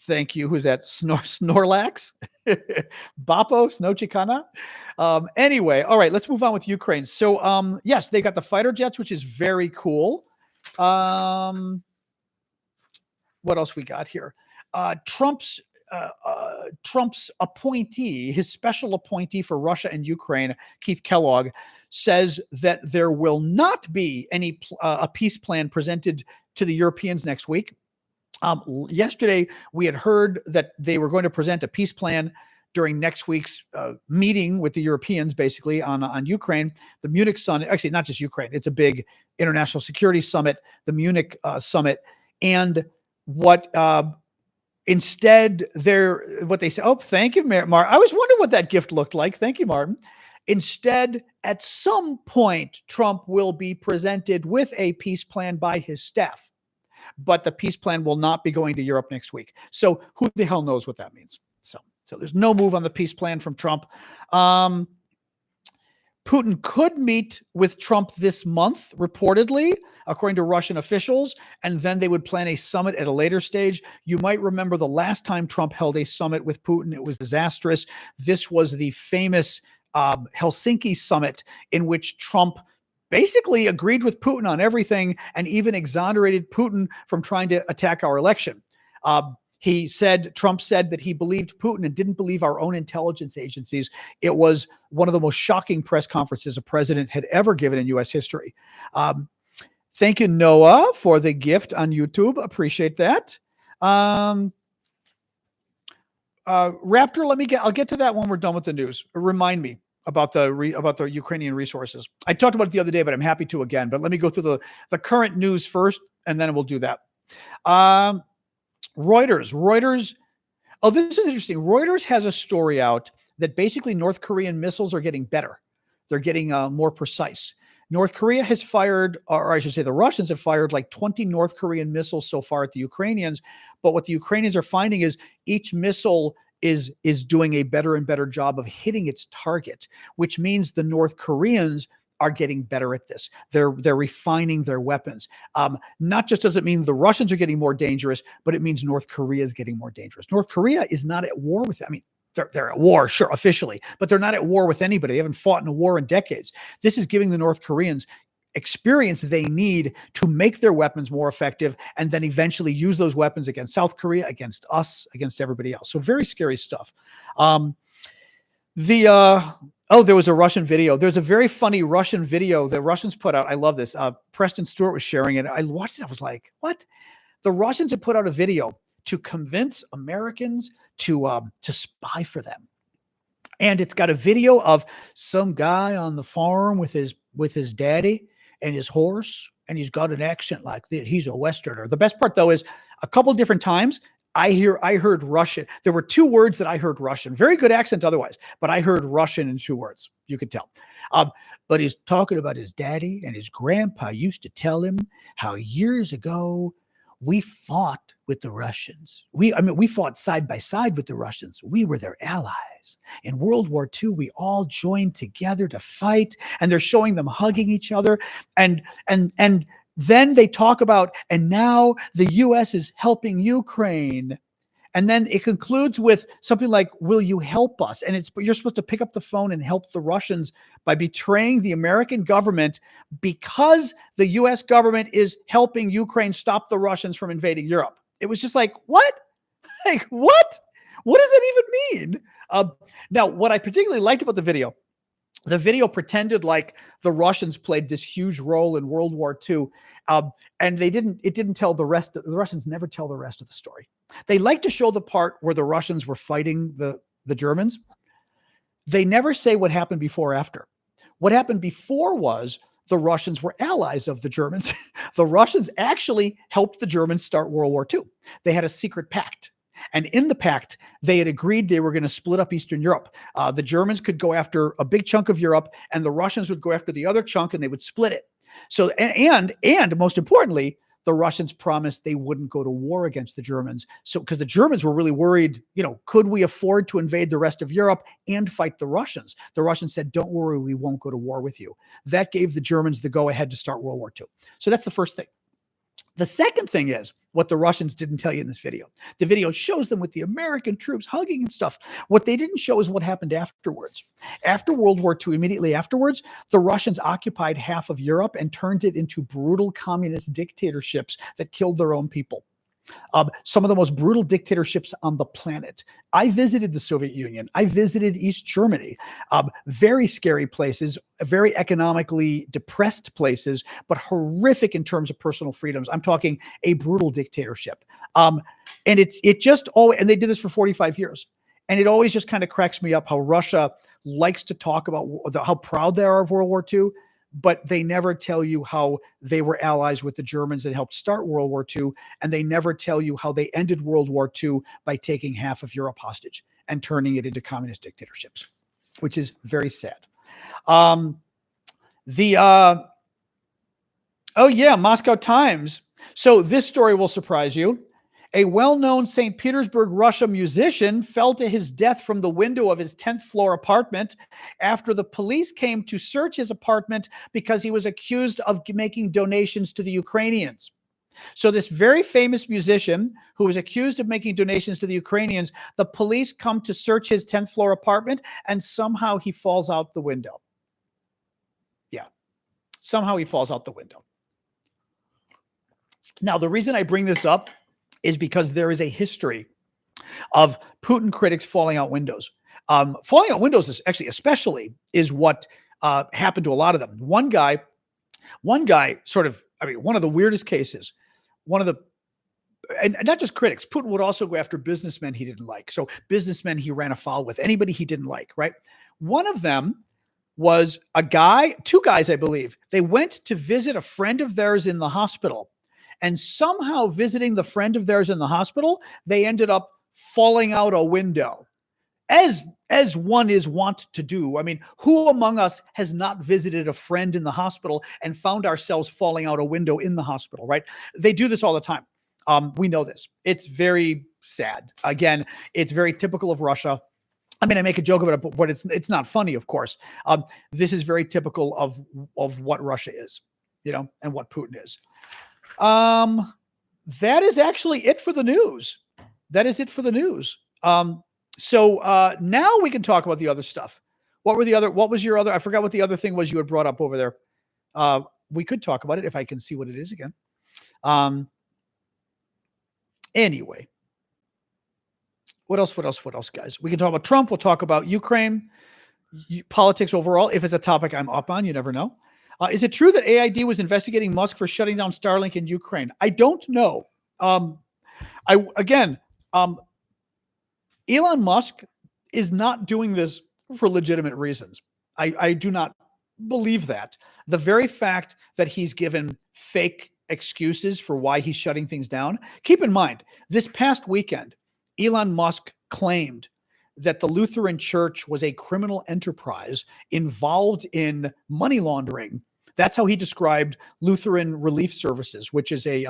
Thank you. Who's that? Snorlax? Bappo, Snow Chicana. Anyway, all right, let's move on with Ukraine. So, yes, they got the fighter jets, which is very cool. What else we got here? Trump's Trump's appointee, his special appointee for Russia and Ukraine, Keith Kellogg, says that there will not be any a peace plan presented to the Europeans next week. Yesterday, we had heard that they were going to present a peace plan during next week's meeting with the Europeans, basically on Ukraine. The Munich summit, actually not just Ukraine, it's a big international security summit, the Munich summit. And what instead what they say, oh, thank you, Martin. I was wondering what that gift looked like. Thank you, Martin. Instead, at some point, Trump will be presented with a peace plan by his staff, but the peace plan will not be going to Europe next week. So who the hell knows what that means? So there's no move on the peace plan from Trump. Putin could meet with Trump this month, reportedly, according to Russian officials, and then they would plan a summit at a later stage. You might remember the last time Trump held a summit with Putin, it was disastrous. This was the famous Helsinki summit in which Trump basically agreed with Putin on everything and even exonerated Putin from trying to attack our election. Trump said that he believed Putin and didn't believe our own intelligence agencies. It was one of the most shocking press conferences a president had ever given in U.S. history. Thank you, Noah, for the gift on YouTube. Appreciate that. Raptor, I'll get to that when we're done with the news. Remind me about the Ukrainian resources. I talked about it the other day, but I'm happy to again. But let me go through the current news first, and then we'll do that. Reuters. Oh, this is interesting. Reuters has a story out that basically North Korean missiles are getting better. They're getting more precise. North Korea has fired, or I should say the Russians have fired like 20 North Korean missiles so far at the Ukrainians. But what the Ukrainians are finding is each missile is doing a better and better job of hitting its target, which means the North Koreans are getting better at this. They're refining their weapons. Not just does it mean the Russians are getting more dangerous, but it means North Korea is getting more dangerous. North Korea is not at war with, they're at war, sure, officially, but they're not at war with anybody. They haven't fought in a war in decades. This is giving the North Koreans experience they need to make their weapons more effective and then eventually use those weapons against South Korea, against us, against everybody else. So very scary stuff. There was a Russian video. There's a very funny Russian video that Russians put out. I love this. Preston Stewart was sharing it. I watched it. I was like, what? The Russians have put out a video to convince Americans to spy for them. And it's got a video of some guy on the farm with his daddy and his horse, and he's got an accent like this. He's a Westerner. The best part, though, is a couple different times I heard Russian. There were two words that I heard Russian. Very good accent otherwise, but I heard Russian in two words. You could tell. But he's talking about his daddy, and his grandpa used to tell him how years ago we fought with the Russians. We fought side by side with the Russians. We were their allies. In World War II, we all joined together to fight, and they're showing them hugging each other. And then they talk about, and now the U.S. is helping Ukraine. And then it concludes with something like, will you help us? And you're supposed to pick up the phone and help the Russians by betraying the American government because the U.S. government is helping Ukraine stop the Russians from invading Europe. It was just like, what? Like, what? What does that even mean? Now, what I particularly liked about the video pretended like the Russians played this huge role in World War II, and it didn't tell the rest. The Russians never tell the rest of the story. They like to show the part where the Russians were fighting the Germans. They never say what happened before or after. What happened before was the Russians were allies of the Germans. The Russians actually helped the Germans start World War II. They had a secret pact. And in the pact, they had agreed they were going to split up Eastern Europe. The Germans could go after a big chunk of Europe, and the Russians would go after the other chunk, and they would split it. So, and most importantly, the Russians promised they wouldn't go to war against the Germans. So, because the Germans were really worried, could we afford to invade the rest of Europe and fight the Russians? The Russians said, don't worry, we won't go to war with you. That gave the Germans the go-ahead to start World War II. So that's the first thing. The second thing is what the Russians didn't tell you in this video. The video shows them with the American troops hugging and stuff. What they didn't show is what happened afterwards. After World War II, immediately afterwards, the Russians occupied half of Europe and turned it into brutal communist dictatorships that killed their own people. Some of the most brutal dictatorships on the planet. I visited the Soviet Union. I visited East Germany. Very scary places, very economically depressed places, but horrific in terms of personal freedoms. I'm talking a brutal dictatorship. And it just always, and they did this for 45 years. And it always just kind of cracks me up how Russia likes to talk about how proud they are of World War II, but they never tell you how they were allies with the Germans that helped start World War II. And they never tell you how they ended World War II by taking half of Europe hostage and turning it into communist dictatorships, which is very sad. Oh yeah, Moscow Times. So this story will surprise you. A well-known St. Petersburg, Russia musician fell to his death from the window of his 10th floor apartment after the police came to search his apartment because he was accused of making donations to the Ukrainians. So this very famous musician who was accused of making donations to the Ukrainians, the police come to search his 10th floor apartment and somehow he falls out the window. Yeah, somehow he falls out the window. Now, the reason I bring this up is because there is a history of Putin critics falling out windows. Falling out windows is actually, especially, is what happened to a lot of them. One guy sort of, one of the weirdest cases, and not just critics, Putin would also go after businessmen he didn't like. So businessmen he ran afoul with, anybody he didn't like, right? One of them was two guys, I believe. They went to visit a friend of theirs in the hospital. And somehow visiting the friend of theirs in the hospital, they ended up falling out a window, as one is wont to do. I mean, who among us has not visited a friend in the hospital and found ourselves falling out a window in the hospital, right? They do this all the time. We know this. It's very sad. Again, it's very typical of Russia. I mean, I make a joke about it, but it's not funny, of course. This is very typical of what Russia is, and what Putin is. That is actually it for the news. That is it for the news. So now we can talk about the other stuff. What was your other, I forgot what the other thing was you had brought up over there. We could talk about it if I can see what it is again. Anyway, what else, guys? We can talk about Trump. We'll talk about Ukraine, politics overall. If it's a topic I'm up on, you never know. Is it true that AID was investigating Musk for shutting down Starlink in Ukraine? I don't know. Elon Musk is not doing this for legitimate reasons. I do not believe that. The very fact that he's given fake excuses for why he's shutting things down. Keep in mind, this past weekend, Elon Musk claimed that the Lutheran Church was a criminal enterprise involved in money laundering. That's how he described Lutheran Relief Services, which is a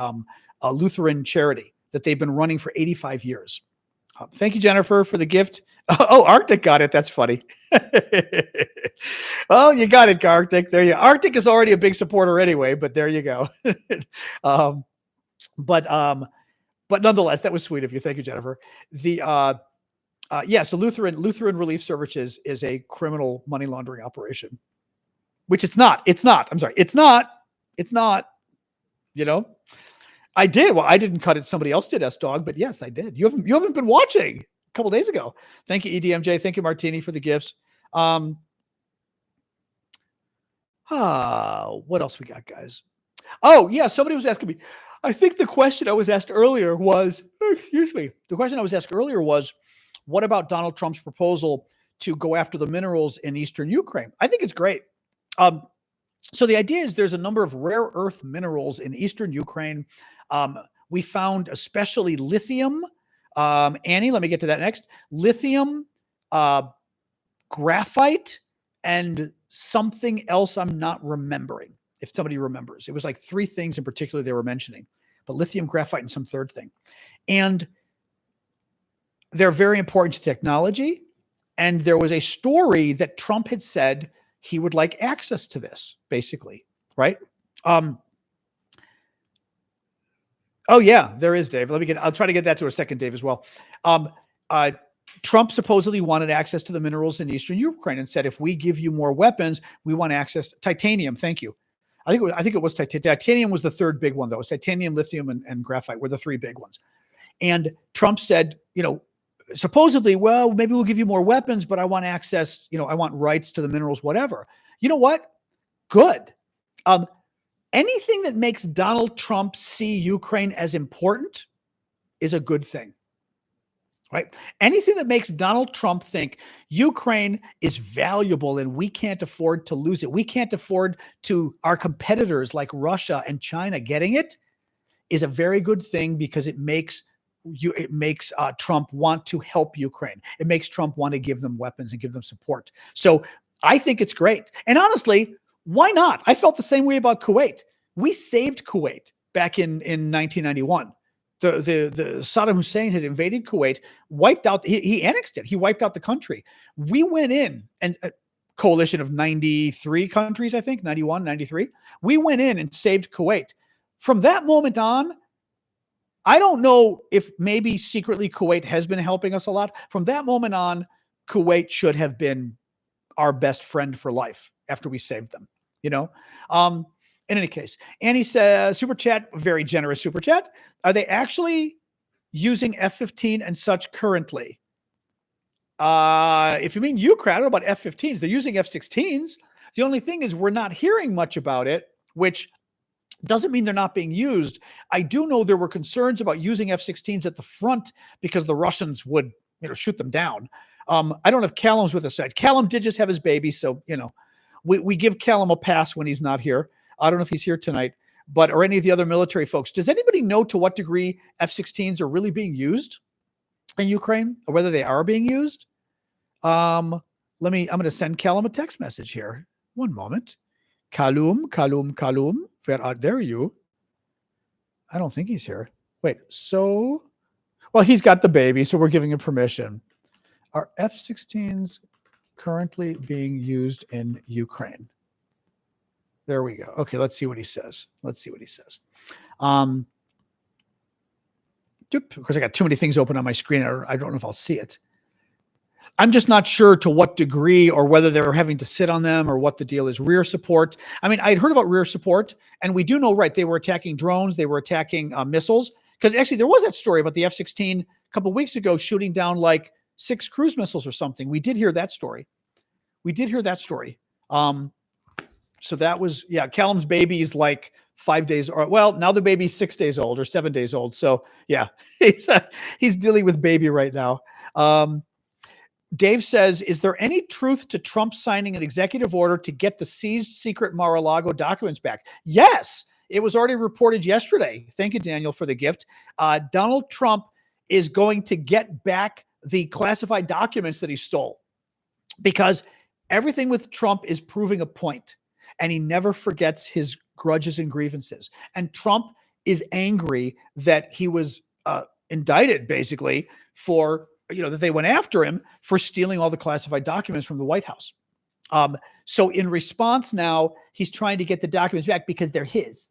Lutheran charity that they've been running for 85 years. Thank you, Jennifer, for the gift. Oh, Arctic got it. That's funny. Well, you got it, Arctic. There you go. Arctic is already a big supporter anyway, but there you go. But nonetheless, that was sweet of you. Thank you, Jennifer. So Lutheran Relief Services is a criminal money laundering operation. Which it's not. I'm sorry. It's not. I did. Well, I didn't cut it. Somebody else did, S-Dog, but yes, I did. You haven't been watching a couple days ago. Thank you, EDMJ. Thank you, Martini, for the gifts. What else we got, guys? Oh, yeah. Somebody was asking me. I think the question I was asked earlier was, what about Donald Trump's proposal to go after the minerals in eastern Ukraine? I think it's great. So the idea is there's a number of rare earth minerals in eastern Ukraine. We found especially lithium. Annie, let me get to that next. Lithium, graphite, and something else I'm not remembering. If somebody remembers, it was like 3 things in particular they were mentioning, but lithium, graphite, and some third thing. And they're very important to technology. And there was a story that Trump had said he would like access to this, basically, right? Oh yeah, there is, Dave. I'll try to get that to a second, Dave, as well. Trump supposedly wanted access to the minerals in eastern Ukraine and said, if we give you more weapons, we want access to titanium. Thank you. I think it was titanium. Titanium was the third big one, though. It was titanium, lithium, and graphite were the three big ones. And Trump said, supposedly, well, maybe we'll give you more weapons, but I want access, I want rights to the minerals, whatever. You know what? Good. Anything that makes Donald Trump see Ukraine as important is a good thing, right? Anything that makes Donald Trump think Ukraine is valuable and we can't afford to lose it, we can't afford to our competitors like Russia and China getting it, is a very good thing, because it makes Trump want to help Ukraine. It makes Trump want to give them weapons and give them support. So I think it's great. And honestly, why not? I felt the same way about Kuwait. We saved Kuwait back in 1991. The Saddam Hussein had invaded Kuwait, wiped out, he annexed it. He wiped out the country. We went in, and a coalition of 93 countries, I think, 91, 93. We went in and saved Kuwait. From that moment on, I don't know if maybe secretly Kuwait has been helping us a lot. From that moment on, Kuwait should have been our best friend for life after we saved them, In any case, Annie says, super chat, very generous super chat. Are they actually using F-15 and such currently? If you mean Ukraine, I don't know about F-15s. They're using F-16s. The only thing is we're not hearing much about it, which doesn't mean they're not being used. I do know there were concerns about using F-16s at the front because the Russians would, shoot them down. I don't have Callum's with us tonight. Callum did just have his baby, so, we give Callum a pass when he's not here. I don't know if he's here tonight, or any of the other military folks. Does anybody know to what degree F-16s are really being used in Ukraine, or whether they are being used? I'm going to send Callum a text message here. One moment. Callum, where are you? I don't think he's here. Wait, well, he's got the baby, so we're giving him permission. Are F-16s currently being used in Ukraine? There we go. Okay, let's see what he says. Of course, I got too many things open on my screen. I don't know if I'll see it. I'm just not sure to what degree, or whether they're having to sit on them, or what the deal is. Rear support. I mean, I'd heard about rear support, and we do know, right, they were attacking drones. They were attacking missiles. Because actually there was that story about the F-16 a couple of weeks ago shooting down like 6 cruise missiles or something. We did hear that story. So that was, Callum's baby is like 5 days, or well, now the baby's 6 days old or 7 days old. So yeah, he's dealing with baby right now. Dave says, is there any truth to Trump signing an executive order to get the seized secret Mar-a-Lago documents back? Yes, it was already reported yesterday. Thank you, Daniel, for the gift. Donald Trump is going to get back the classified documents that he stole, because everything with Trump is proving a point, and he never forgets his grudges and grievances. And Trump is angry that he was indicted, basically, for that they went after him for stealing all the classified documents from the White House. So in response now, he's trying to get the documents back because they're his.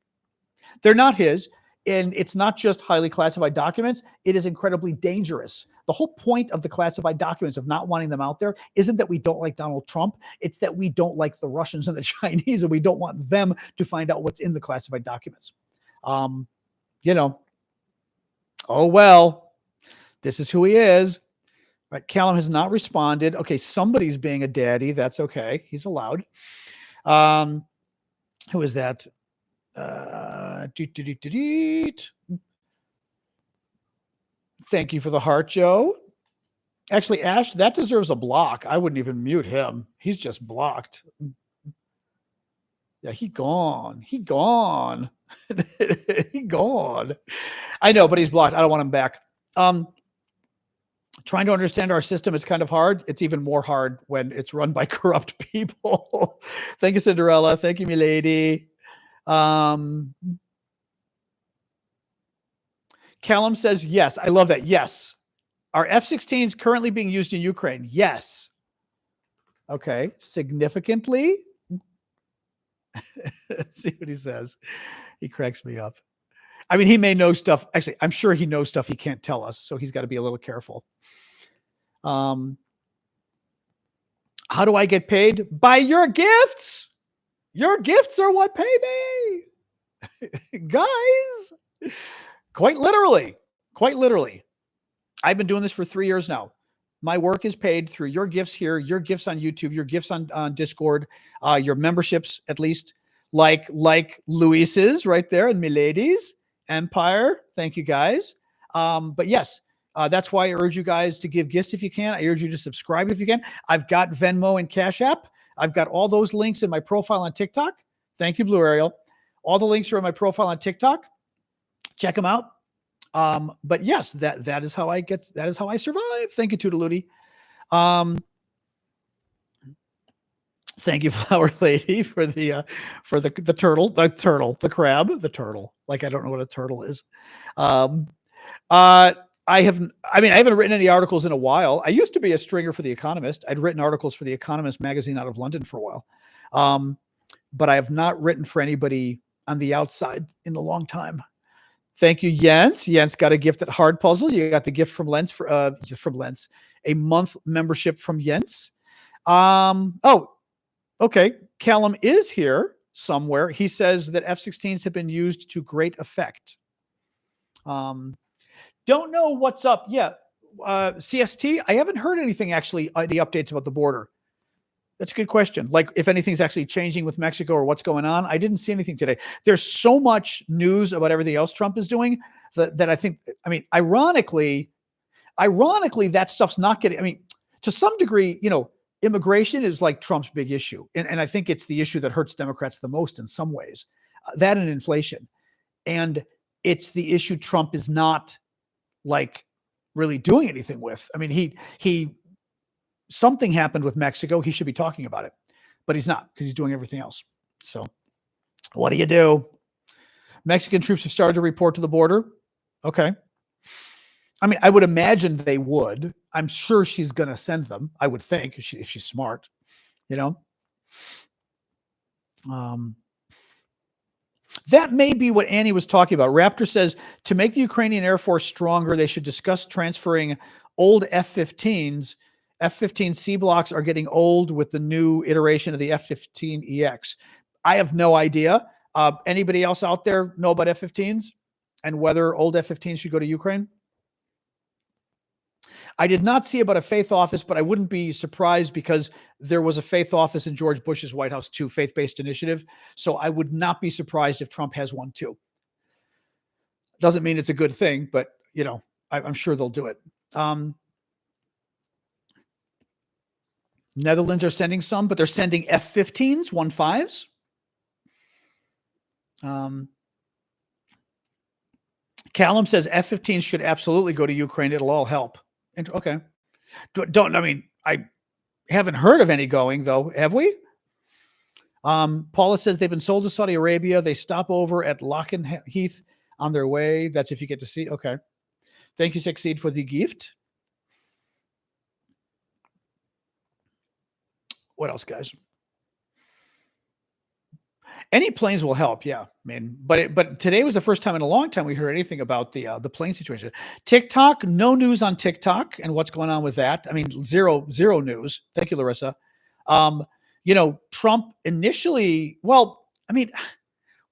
They're not his. And it's not just highly classified documents. It is incredibly dangerous. The whole point of the classified documents, of not wanting them out there, isn't that we don't like Donald Trump. It's that we don't like the Russians and the Chinese, and we don't want them to find out what's in the classified documents. Oh, well, this is who he is. Right, Callum has not responded. Okay, somebody's being a daddy. That's okay. He's allowed. Who is that? Thank you for the heart, Joe. Actually, Ash, that deserves a block. I wouldn't even mute him. He's just blocked. Yeah, he gone. He gone. I know, but he's blocked. I don't want him back. Trying to understand our system is kind of hard. It's even more hard when it's run by corrupt people. Thank you, Cinderella. Thank you, milady. Callum says, yes. I love that. Yes. Are F-16s currently being used in Ukraine? Yes. Okay. Significantly? See what he says. He cracks me up. I mean, he may know stuff. Actually, I'm sure he knows stuff he can't tell us, so he's got to be a little careful. How do I get paid? By your gifts. Your gifts are what pay me. Guys, quite literally. I've been doing this for 3 years now. My work is paid through your gifts here, your gifts on YouTube, your gifts on Discord, your memberships, at least, like Luis's right there and Milady's Empire. Thank you, guys. But yes, that's why I urge you guys to give gifts if you can. I urge you to subscribe if you can. I've got Venmo and Cash App. I've got all those links in my profile on TikTok. Thank you, Blue Ariel. All the links are in my profile on TikTok. Check them out. But yes, that is how I survive. Thank you, Toodalooty. Thank you, Flower Lady, for the crab. Like, I don't know what a turtle is. I haven't written any articles in a while. I used to be a stringer for The Economist. I'd written articles for The Economist magazine out of London for a while. But I have not written for anybody on the outside in a long time. Thank you, Jens. Jens got a gift at Hard Puzzle. You got the gift from Lens from Lens, a month membership from Jens. Oh, okay. Callum is here somewhere. He says that F-16s have been used to great effect. Don't know what's up. Yeah, CST. I haven't heard anything actually. Any updates about the border? That's a good question. Like, if anything's actually changing with Mexico or what's going on. I didn't see anything today. There's so much news about everything else Trump is doing that I think, ironically, that stuff's not getting, to some degree, immigration is like Trump's big issue. And I think it's the issue that hurts Democrats the most in some ways, that and inflation. And it's the issue Trump is not like really doing anything with. He something happened with Mexico. He should be talking about it, but he's not, because he's doing everything else. So what do you do? Mexican troops have started to report to the border. Okay. I would imagine they would. I'm sure she's going to send them. I would think, if she's smart, that may be what Annie was talking about. Raptor says, to make the Ukrainian Air Force stronger, they should discuss transferring old F-15s. F-15C blocks are getting old with the new iteration of the F-15EX. I have no idea. Anybody else out there know about F-15s and whether old F-15s should go to Ukraine? I did not see about a faith office, but I wouldn't be surprised, because there was a faith office in George Bush's White House too, faith-based initiative. So I would not be surprised if Trump has one too. Doesn't mean it's a good thing, but I'm sure they'll do it. Netherlands are sending some, but they're sending F-15s, 1.5s. Callum says F-15s should absolutely go to Ukraine. It'll all help. Okay. I haven't heard of any going, though. Have we? Paula says they've been sold to Saudi Arabia. They stop over at Locken Heath on their way. That's if you get to see. Okay. Thank you, Succeed, for the gift. What else, guys? Any planes will help, yeah. But today was the first time in a long time we heard anything about the plane situation. TikTok, no news on TikTok and what's going on with that. Zero news. Thank you, Larissa. Trump initially, what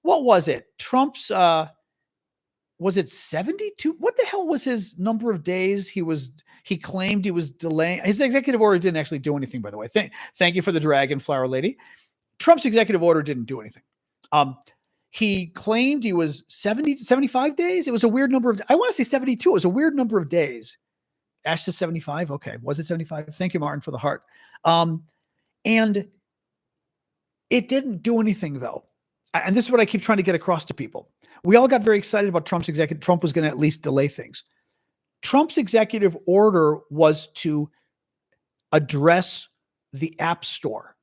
was it? Trump's was it 72? What the hell was his number of days? He claimed he was delaying. His executive order didn't actually do anything, by the way. Thank you for the dragon, Flower Lady. Trump's executive order didn't do anything. He claimed he was 70 to 75 days. It was a weird number of, I want to say 72. It was a weird number of days. Ash says 75. Okay. Was it 75? Thank you, Martin, for the heart. And it didn't do anything, though. And this is what I keep trying to get across to people. We all got very excited about Trump was going to at least delay things. Trump's executive order was to address the App Store.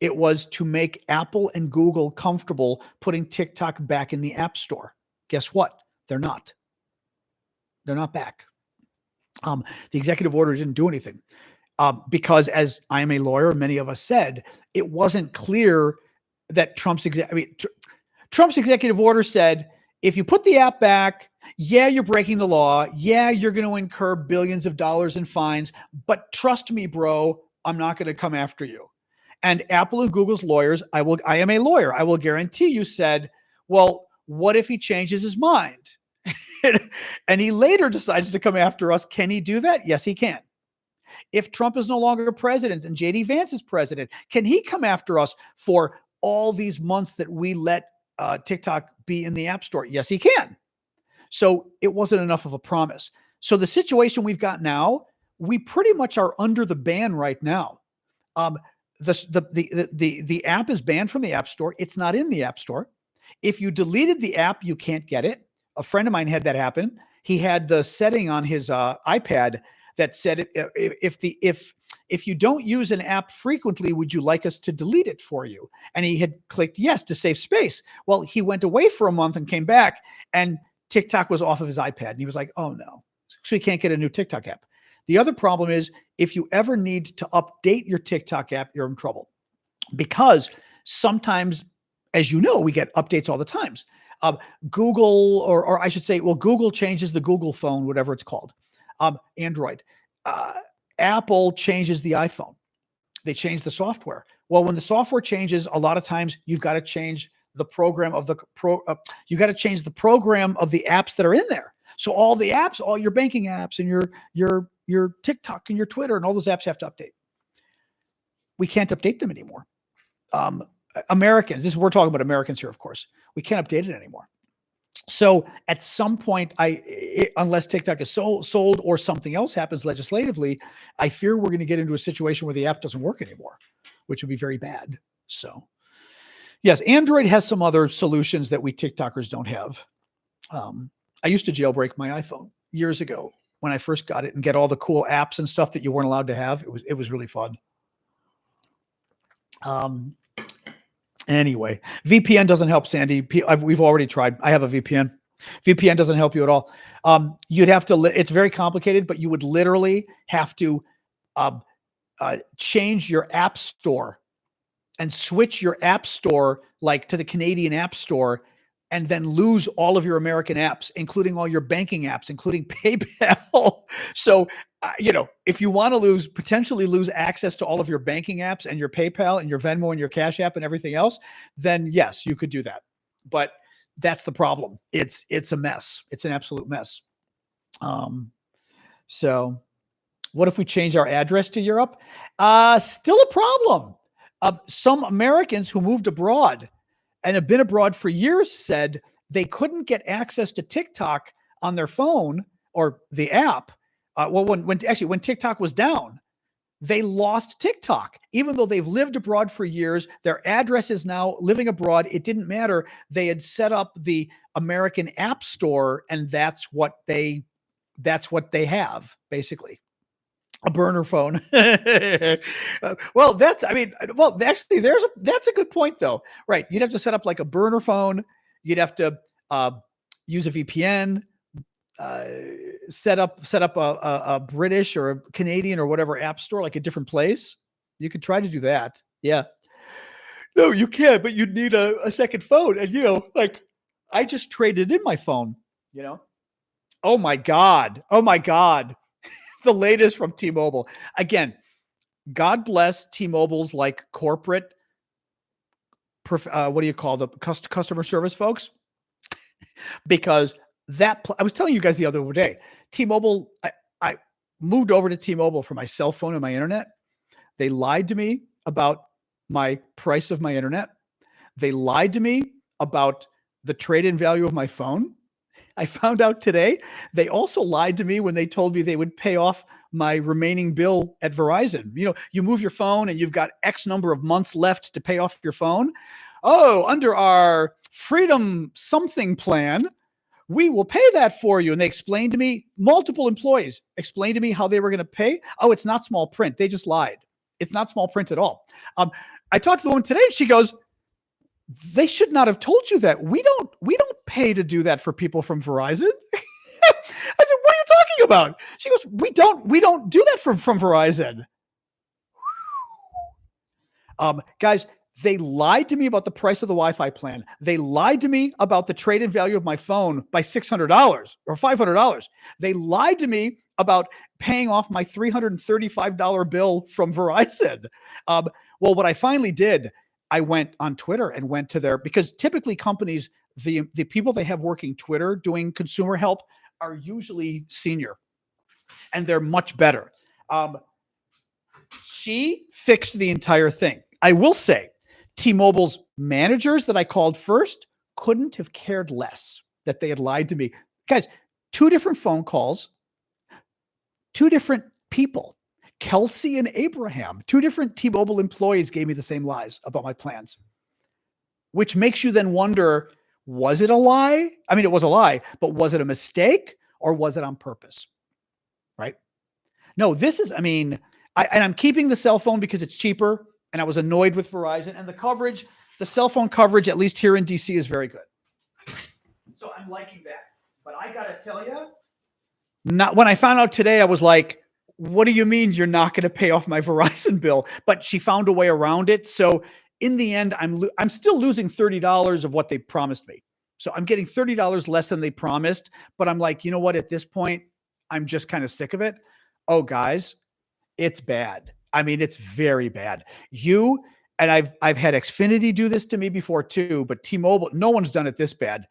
It was to make Apple and Google comfortable putting TikTok back in the App Store. Guess what? They're not. They're not back. The executive order didn't do anything because, as I am a lawyer, many of us said, it wasn't clear that Trump's executive order said, if you put the app back, yeah, you're breaking the law. Yeah, you're going to incur billions of dollars in fines. But trust me, bro, I'm not going to come after you. And Apple and Google's lawyers, I am a lawyer, I will guarantee you, said, well, what if he changes his mind? And he later decides to come after us. Can he do that? Yes, he can. If Trump is no longer president and JD Vance is president, can he come after us for all these months that we let TikTok be in the App Store? Yes, he can. So it wasn't enough of a promise. So the situation we've got now, we pretty much are under the ban right now. The app is banned from the App Store. It's not in the App Store. If you deleted the app, you can't get it. A friend of mine had that happen. He had the setting on his iPad that said, if you don't use an app frequently, would you like us to delete it for you? And he had clicked yes to save space. Well, he went away for a month and came back, and TikTok was off of his iPad. And he was like, oh no. So he can't get a new TikTok app. The other problem is if you ever need to update your TikTok app, you're in trouble. Because sometimes, as you know, we get updates all the times. Google, or I should say, well, Google changes the Google phone, whatever it's called, Android. Apple changes the iPhone. They change the software. Well, when the software changes, a lot of times you've got to change the program of you got to change the program of the apps that are in there. So all the apps, all your banking apps and your TikTok and your Twitter and all those apps have to update. We can't update them anymore. Americans, we're talking about Americans here, of course. We can't update it anymore. So at some point, unless TikTok is sold or something else happens legislatively, I fear we're going to get into a situation where the app doesn't work anymore, which would be very bad. So yes, Android has some other solutions that we TikTokers don't have. I used to jailbreak my iPhone years ago when I first got it and get all the cool apps and stuff that you weren't allowed to have. It was really fun. Anyway, VPN doesn't help, Sandy. We've already tried. I have a VPN. VPN doesn't help you at all. You'd have to, it's very complicated, but you would literally have to change your app store and switch your app store like to the Canadian app store, and then lose all of your American apps, including all your banking apps, including PayPal. So, if you want to potentially lose access to all of your banking apps and your PayPal and your Venmo and your Cash App and everything else, then yes, you could do that. But that's the problem. It's a mess. It's an absolute mess. So what if we change our address to Europe? Still a problem. Some Americans who moved abroad and have been abroad for years said they couldn't get access to TikTok on their phone or the app. When TikTok was down, they lost TikTok. Even though they've lived abroad for years, their address is now living abroad. It didn't matter. They had set up the American App Store, and that's what they have, basically. A burner phone. That's a good point though. Right. You'd have to set up like a burner phone. You'd have to use a VPN, set up a British or a Canadian or whatever app store, like a different place. You could try to do that. Yeah. No, you can, but you'd need a second phone. And I just traded in my phone, Oh my God. The latest from T-Mobile. Again, God bless T-Mobile's like corporate, what do you call the customer service folks? Because I was telling you guys the other day, T-Mobile, I moved over to T-Mobile for my cell phone and my internet. They lied to me about my price of my internet. They lied to me about the trade-in value of my phone. I found out today they also lied to me when they told me they would pay off my remaining bill at Verizon. You move your phone and you've got X number of months left to pay off your phone. Oh, under our Freedom something plan, we will pay that for you. And they explained to me, multiple employees explained to me how they were going to pay. Oh, it's not small print. They just lied. It's not small print at all. I talked to the woman today and she goes, they should not have told you that. We don't pay to do that for people from Verizon. I said, what are you talking about? She goes, we don't do that from Verizon. Guys, they lied to me about the price of the Wi-Fi plan. They lied to me about the trade-in value of my phone by $600 or $500. They lied to me about paying off my $335 bill from Verizon. Well, what I finally did, I went on Twitter and went to their, because typically companies, the people they have working Twitter doing consumer help are usually senior, and they're much better. She fixed the entire thing. I will say, T-Mobile's managers that I called first couldn't have cared less that they had lied to me. Guys, 2 different phone calls, 2 different people, Kelsey and Abraham, 2 different T-Mobile employees gave me the same lies about my plans, which makes you then wonder, was it a lie? I mean, it was a lie, but was it a mistake or was it on purpose? Right? No, this is, I mean, I'm keeping the cell phone because it's cheaper, and I was annoyed with Verizon, and the coverage, the cell phone coverage, at least here in DC, is very good. So I'm liking that. But I got to tell you, not when I found out today, I was like, what do you mean you're not going to pay off my Verizon bill? But she found a way around it. So in the end, I'm still losing $30 of what they promised me. So I'm getting $30 less than they promised. But I'm like, you know what? At this point, I'm just kind of sick of it. Oh, guys, it's bad. I mean, it's very bad. And I've had Xfinity do this to me before too, but T-Mobile, no one's done it this bad.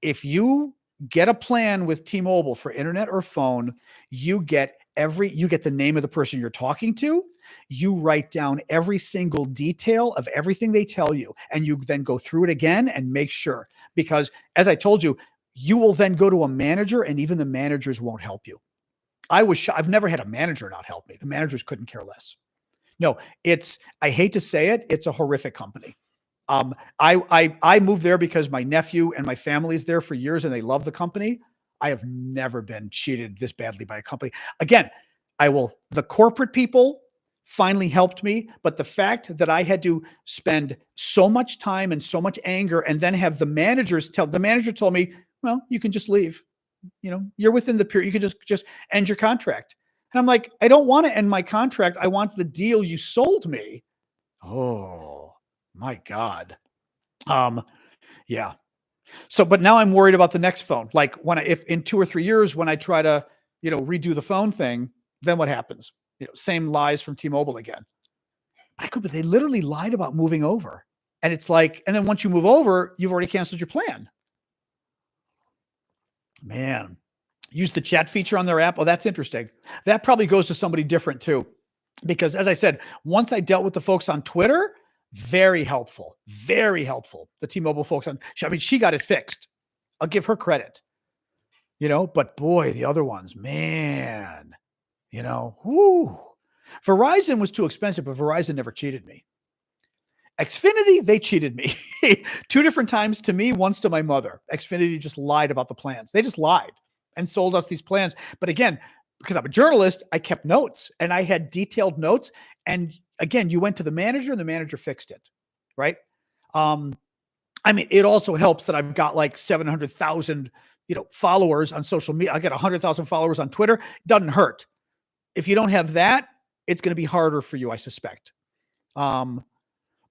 If you get a plan with T-Mobile for internet or phone, you get the name of the person you're talking to. You write down every single detail of everything they tell you, and you then go through it again and make sure, because as I told you, you will then go to a manager and even the managers won't help you. I've never had a manager not help me. The managers couldn't care less. No, I hate to say it, it's a horrific company. I moved there because my nephew and my family's there for years and they love the company. I have never been cheated this badly by a company. Again, the corporate people finally helped me, but the fact that I had to spend so much time and so much anger and then have the manager told me, well, you can just leave. You're within the period. You can just end your contract. And I'm like, I don't want to end my contract. I want the deal you sold me. Oh my God. Yeah. So, but now I'm worried about the next phone. Like if in 2 or 3 years, when I try to, redo the phone thing, then what happens? Same lies from T-Mobile again. But they literally lied about moving over. And it's like, and then once you move over, you've already canceled your plan. Man, use the chat feature on their app. Oh, that's interesting. That probably goes to somebody different too. Because as I said, once I dealt with the folks on Twitter, very helpful, very helpful. The T-Mobile folks she got it fixed. I'll give her credit, but boy, the other ones, man, Verizon was too expensive, but Verizon never cheated me. Xfinity, they cheated me 2 different times to me, once to my mother. Xfinity just lied about the plans. They just lied and sold us these plans. But again, because I'm a journalist, I kept notes and I had detailed notes. And again, you went to the manager and the manager fixed it. Right. It also helps that I've got like 700,000, followers on social media. I got 100,000 followers on Twitter. Doesn't hurt. If you don't have that, it's going to be harder for you, I suspect.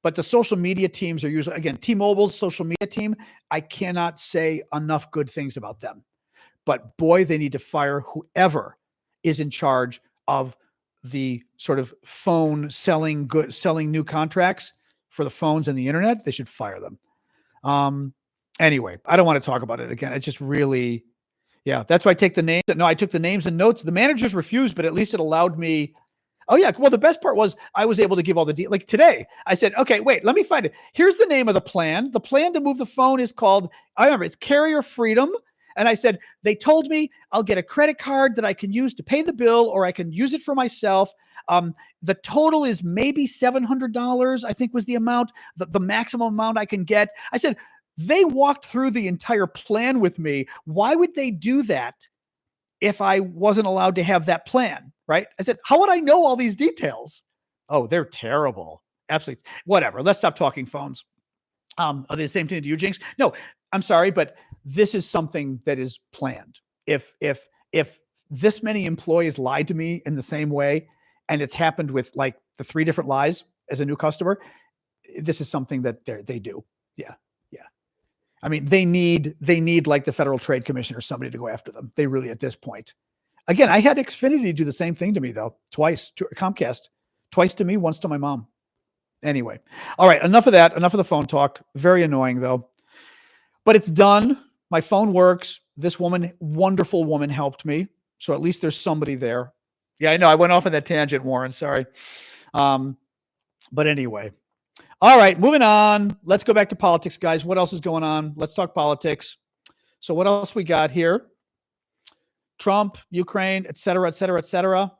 But the social media teams are usually, again, T-Mobile's social media team, I cannot say enough good things about them. But boy, they need to fire whoever is in charge of the sort of phone selling new contracts for the phones and the internet. They should fire them. Anyway, I don't want to talk about it again. It just really, yeah, that's why I take the names. No, I took the names and notes. The managers refused, but at least it allowed me. Oh yeah. Well, the best part was I was able to give all the like today. I said, okay, wait, let me find it. Here's the name of the plan. The plan to move the phone is called, I remember it's Carrier Freedom. And I said, they told me I'll get a credit card that I can use to pay the bill, or I can use it for myself. The total is maybe $700, I think was the amount, the maximum amount I can get. I said, they walked through the entire plan with me. Why would they do that if I wasn't allowed to have that plan? Right? I said, how would I know all these details? Oh, they're terrible. Absolutely. Whatever. Let's stop talking phones. Are they the same thing to you, Jinx? No, I'm sorry, but this is something that is planned. If this many employees lied to me in the same way, and it's happened with like the 3 different lies as a new customer, this is something that they do. Yeah. Yeah. I mean, they need like the Federal Trade Commission or somebody to go after them. They really, at this point. Again, I had Xfinity do the same thing to me, though, twice, to Comcast, twice to me, once to my mom. Anyway, all right, enough of that, enough of the phone talk. Very annoying, though. But it's done. My phone works. This woman, wonderful woman, helped me. So at least there's somebody there. Yeah, I know. I went off on that tangent, Warren. Sorry. But anyway. All right, moving on. Let's go back to politics, guys. What else is going on? Let's talk politics. So what else we got here? Trump, Ukraine, et cetera, et cetera, et cetera.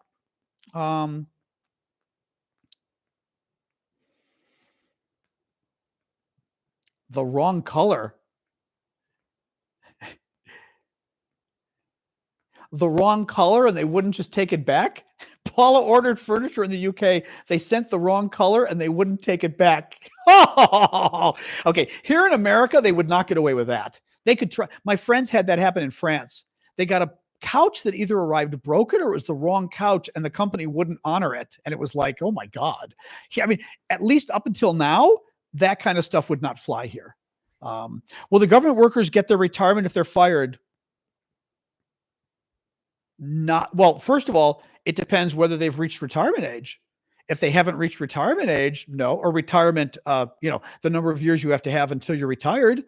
The wrong color. The wrong color, and they wouldn't just take it back. Paula ordered furniture in the UK. They sent the wrong color and they wouldn't take it back. Okay. Here in America, they would not get away with that. They could try. My friends had that happen in France. They got a couch that either arrived broken or it was the wrong couch and the company wouldn't honor it. And it was like, oh my God. Yeah, I mean, at least up until now, that kind of stuff would not fly here. Will the government workers get their retirement if they're fired? Not well. First of all, it depends whether they've reached retirement age. If they haven't reached retirement age, no, or retirement, the number of years you have to have until you're retired.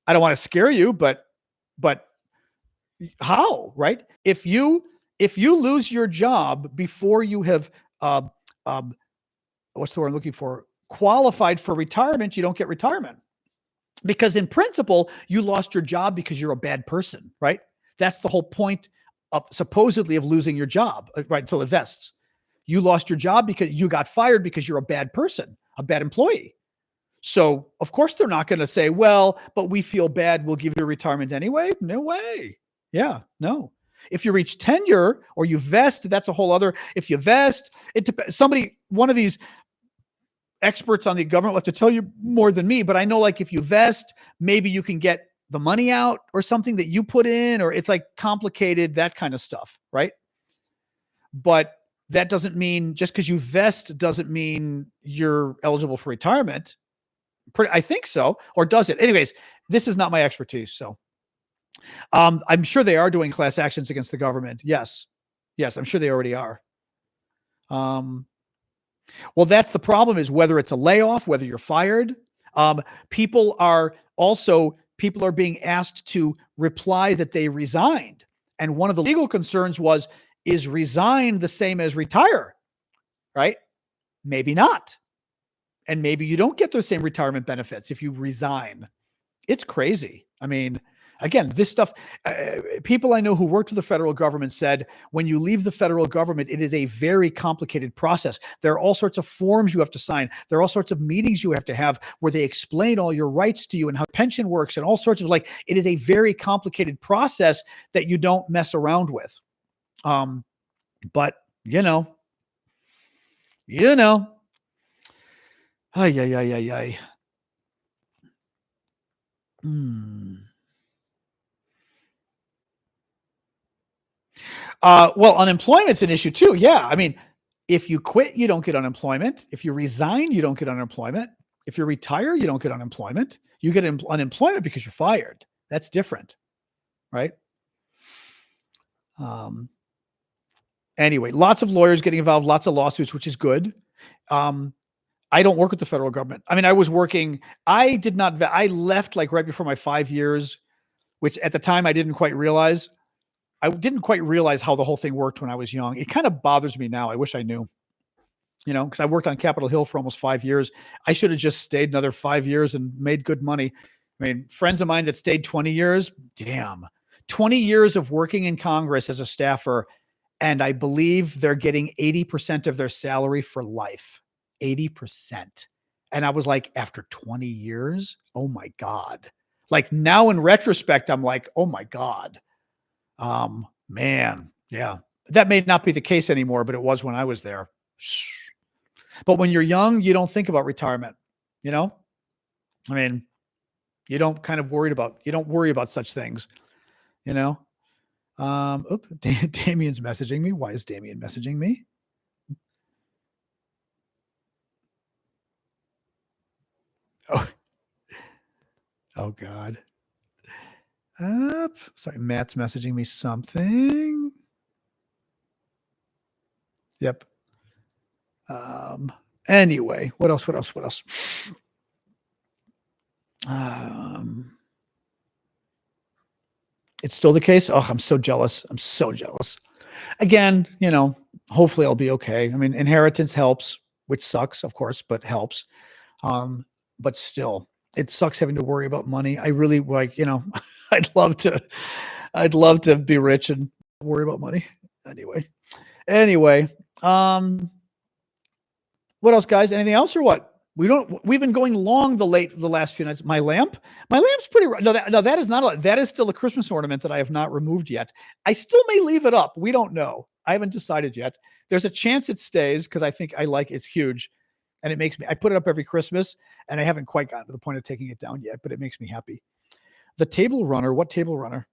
I don't want to scare you, but how, right? If you lose your job before you have, what's the word I'm looking for? Qualified for retirement, you don't get retirement. Because in principle, you lost your job because you're a bad person, right? That's the whole point supposedly of losing your job, right, until it vests. You lost your job because you got fired because you're a bad person, a bad employee. So, of course, they're not going to say, well, but we feel bad, we'll give you retirement anyway. No way. Yeah, no. If you reach tenure or you vest, that's a whole other. If you vest, it depends. One of these experts on the government will have to tell you more than me, but I know, like, if you vest, maybe you can get the money out or something that you put in, or it's like complicated, that kind of stuff, right? But that doesn't mean just because you vest doesn't mean you're eligible for retirement. I think so. Or does it? Anyways, this is not my expertise. So I'm sure they are doing class actions against the government. Yes. Yes, I'm sure they already are. Well, that's the problem, is whether it's a layoff, whether you're fired. People are being asked to reply that they resigned. And one of the legal concerns was, is resign the same as retire, right? Maybe not. And maybe you don't get those same retirement benefits if you resign. It's crazy. I mean, again, this stuff, people I know who worked for the federal government said, when you leave the federal government, it is a very complicated process. There are all sorts of forms you have to sign. There are all sorts of meetings you have to have where they explain all your rights to you and how pension works and all sorts of, it is a very complicated process that you don't mess around with. But ay. Well, unemployment's an issue too. Yeah. I mean, if you quit, you don't get unemployment. If you resign, you don't get unemployment. If you retire, you don't get unemployment. You get unemployment because you're fired. That's different, right? Anyway, lots of lawyers getting involved, lots of lawsuits, which is good. I don't work with the federal government. I mean, I left right before my 5 years, which at the time I didn't quite realize. I didn't quite realize how the whole thing worked when I was young. It kind of bothers me now. I wish I knew, because I worked on Capitol Hill for almost 5 years. I should have just stayed another 5 years and made good money. I mean, friends of mine that stayed 20 years, damn, 20 years of working in Congress as a staffer. And I believe they're getting 80% of their salary for life, 80%. And I was like, after 20 years, oh my God. Like now in retrospect, I'm like, oh my God. Man, yeah, that may not be the case anymore, but it was when I was there. But when you're young, you don't think about retirement, I mean, you don't worry about such things, Damien's messaging me. Why is Damien messaging me? Oh God. Sorry, Matt's messaging me something. Yep. Anyway, what else? It's still the case. Oh, I'm so jealous. Again, hopefully I'll be okay. I mean, inheritance helps, which sucks, of course, but helps. But still, it sucks having to worry about money. I really I'd love to be rich and worry about money. Anyway, what else, guys? Anything else or what? We've been going long the last few nights. My lamp's pretty. No, that is not. That is still a Christmas ornament that I have not removed yet. I still may leave it up. We don't know. I haven't decided yet. There's a chance it stays because I think it's huge, and it makes me. I put it up every Christmas, and I haven't quite gotten to the point of taking it down yet, but it makes me happy. The table runner. What table runner?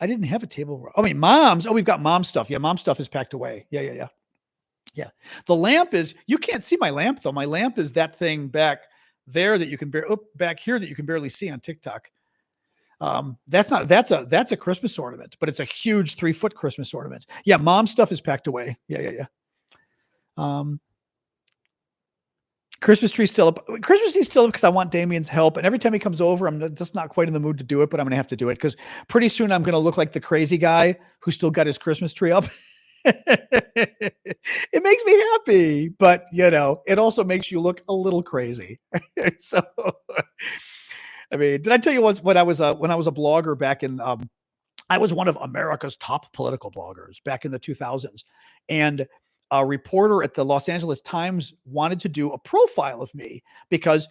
I didn't have a table runner. I mean, mom's. Oh, we've got mom stuff. Yeah, mom stuff is packed away. Yeah. The lamp is, you can't see my lamp though. My lamp is that thing back there that you can back here that you can barely see on TikTok. That's a Christmas ornament, but it's a huge 3-foot Christmas ornament. Yeah. Mom stuff is packed away. Yeah. Christmas tree still up. Christmas tree still up because I want Damien's help. And every time he comes over, I'm just not quite in the mood to do it, but I'm going to have to do it because pretty soon I'm going to look like the crazy guy who still got his Christmas tree up. It makes me happy, but it also makes you look a little crazy. So, I mean, did I tell you once when I was a blogger back in, I was one of America's top political bloggers back in the 2000s, and a reporter at the Los Angeles Times wanted to do a profile of me because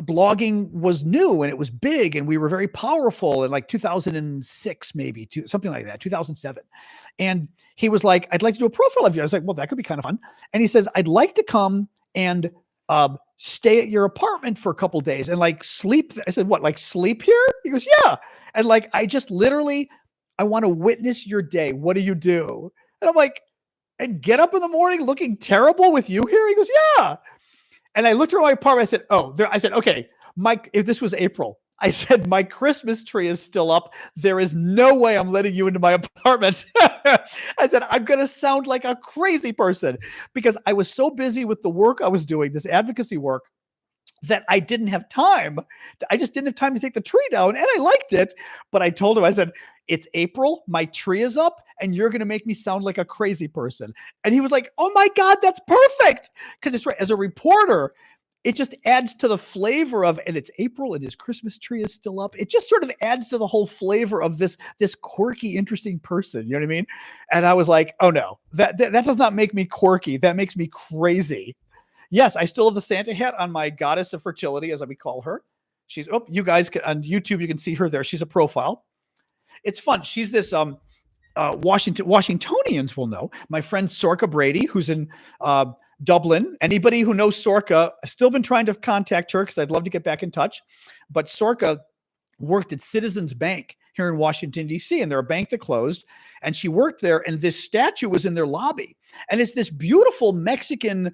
blogging was new and it was big and we were very powerful in like 2006, maybe something like that, 2007. And he was like, I'd like to do a profile of you. I was like, well, that could be kind of fun. And he says, I'd like to come and stay at your apartment for a couple days and like sleep. I said, what, like sleep here? He goes, yeah. And like, I want to witness your day. What do you do? And I'm like, and get up in the morning looking terrible with you here? He goes, yeah. And I looked around my apartment. I said, okay, Mike, if this was April, I said, my Christmas tree is still up. There is no way I'm letting you into my apartment. I said, I'm going to sound like a crazy person because I was so busy with the work I was doing, this advocacy work, that I didn't have time. I just didn't have time to take the tree down, and I liked it. But I told him, I said, it's April, my tree is up, and you're going to make me sound like a crazy person. And he was like, oh my God, that's perfect. Because it's right. As a reporter, it just adds to the flavor of, and it's April and his Christmas tree is still up. It just sort of adds to the whole flavor of this quirky, interesting person. You know what I mean? And I was like, oh no, that does not make me quirky. That makes me crazy. Yes, I still have the Santa hat on my goddess of fertility, as we call her. You guys can, on YouTube, you can see her there. She's a profile. It's fun. She's this Washingtonians will know. My friend Sorka Brady, who's in Dublin. Anybody who knows Sorka, I've still been trying to contact her because I'd love to get back in touch. But Sorka worked at Citizens Bank here in Washington, D.C., and they're a bank that closed. And she worked there, and this statue was in their lobby. And it's this beautiful Mexican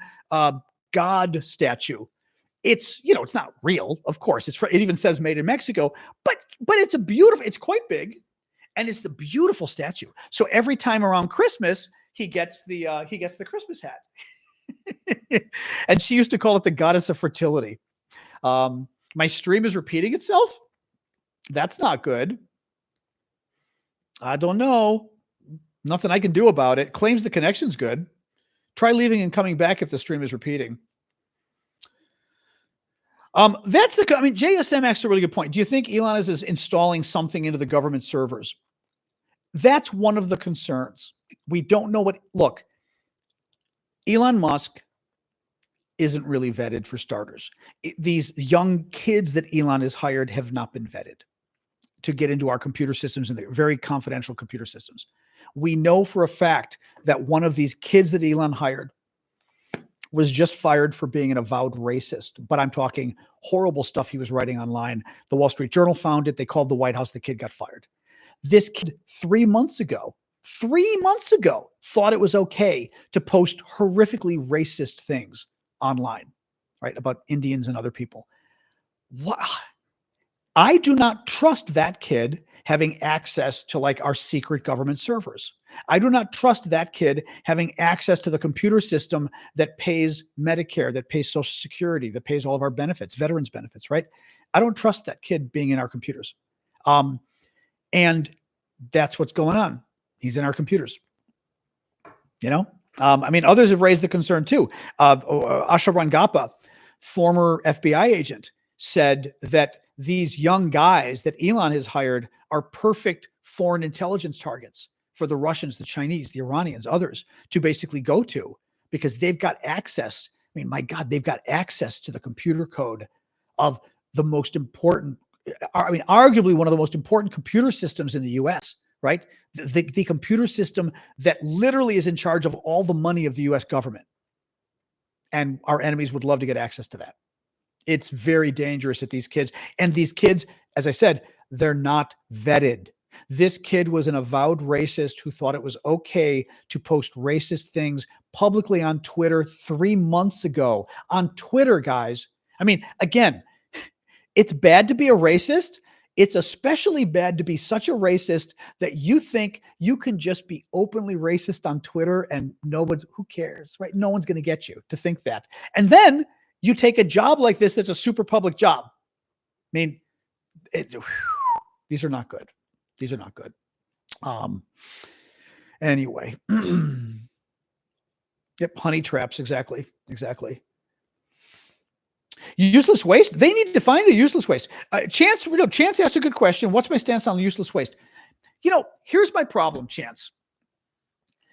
God statue. It's, it's not real, of course. It even says made in Mexico, but it's quite big, and it's the beautiful statue. So every time around Christmas, he gets the Christmas hat. And she used to call it the goddess of fertility. My stream is repeating itself. That's not good. I don't know. Nothing I can do about it. Claims the connection's good. Try leaving and coming back if the stream is repeating. JSM asks a really good point. Do you think Elon is installing something into the government servers? That's one of the concerns. We don't know look, Elon Musk isn't really vetted for starters. These young kids that Elon has hired have not been vetted to get into our computer systems, and they're very confidential computer systems. We know for a fact that one of these kids that Elon hired was just fired for being an avowed racist. But I'm talking horrible stuff he was writing online. The Wall Street Journal found it. They called the White House. The kid got fired. This kid 3 months ago, thought it was okay to post horrifically racist things online, right? About Indians and other people. What? I do not trust that kid having access to like our secret government servers. I do not trust that kid having access to the computer system that pays Medicare, that pays Social Security, that pays all of our benefits, veterans benefits, right? I don't trust that kid being in our computers. And that's what's going on. He's in our computers. I mean, others have raised the concern too. Asha Rangappa, former FBI agent, said that these young guys that Elon has hired are perfect foreign intelligence targets for the Russians, the Chinese, the Iranians, others to basically go to because they've got access. I mean, my God, they've got access to the computer code of the most important, I mean, arguably one of the most important computer systems in the US, right? The computer system that literally is in charge of all the money of the US government. And our enemies would love to get access to that. It's very dangerous at these kids. And these kids, as I said, they're not vetted. This kid was an avowed racist who thought it was okay to post racist things publicly on Twitter 3 months ago. On Twitter, guys. I mean, again, it's bad to be a racist. It's especially bad to be such a racist that you think you can just be openly racist on Twitter and who cares, right? No one's going to get you to think that. And then you take a job like this that's a super public job. I mean, these are not good. These are not good. Anyway. Yep, honey traps, exactly. Useless waste? They need to define the useless waste. Chance asked a good question. What's my stance on useless waste? Here's my problem, Chance.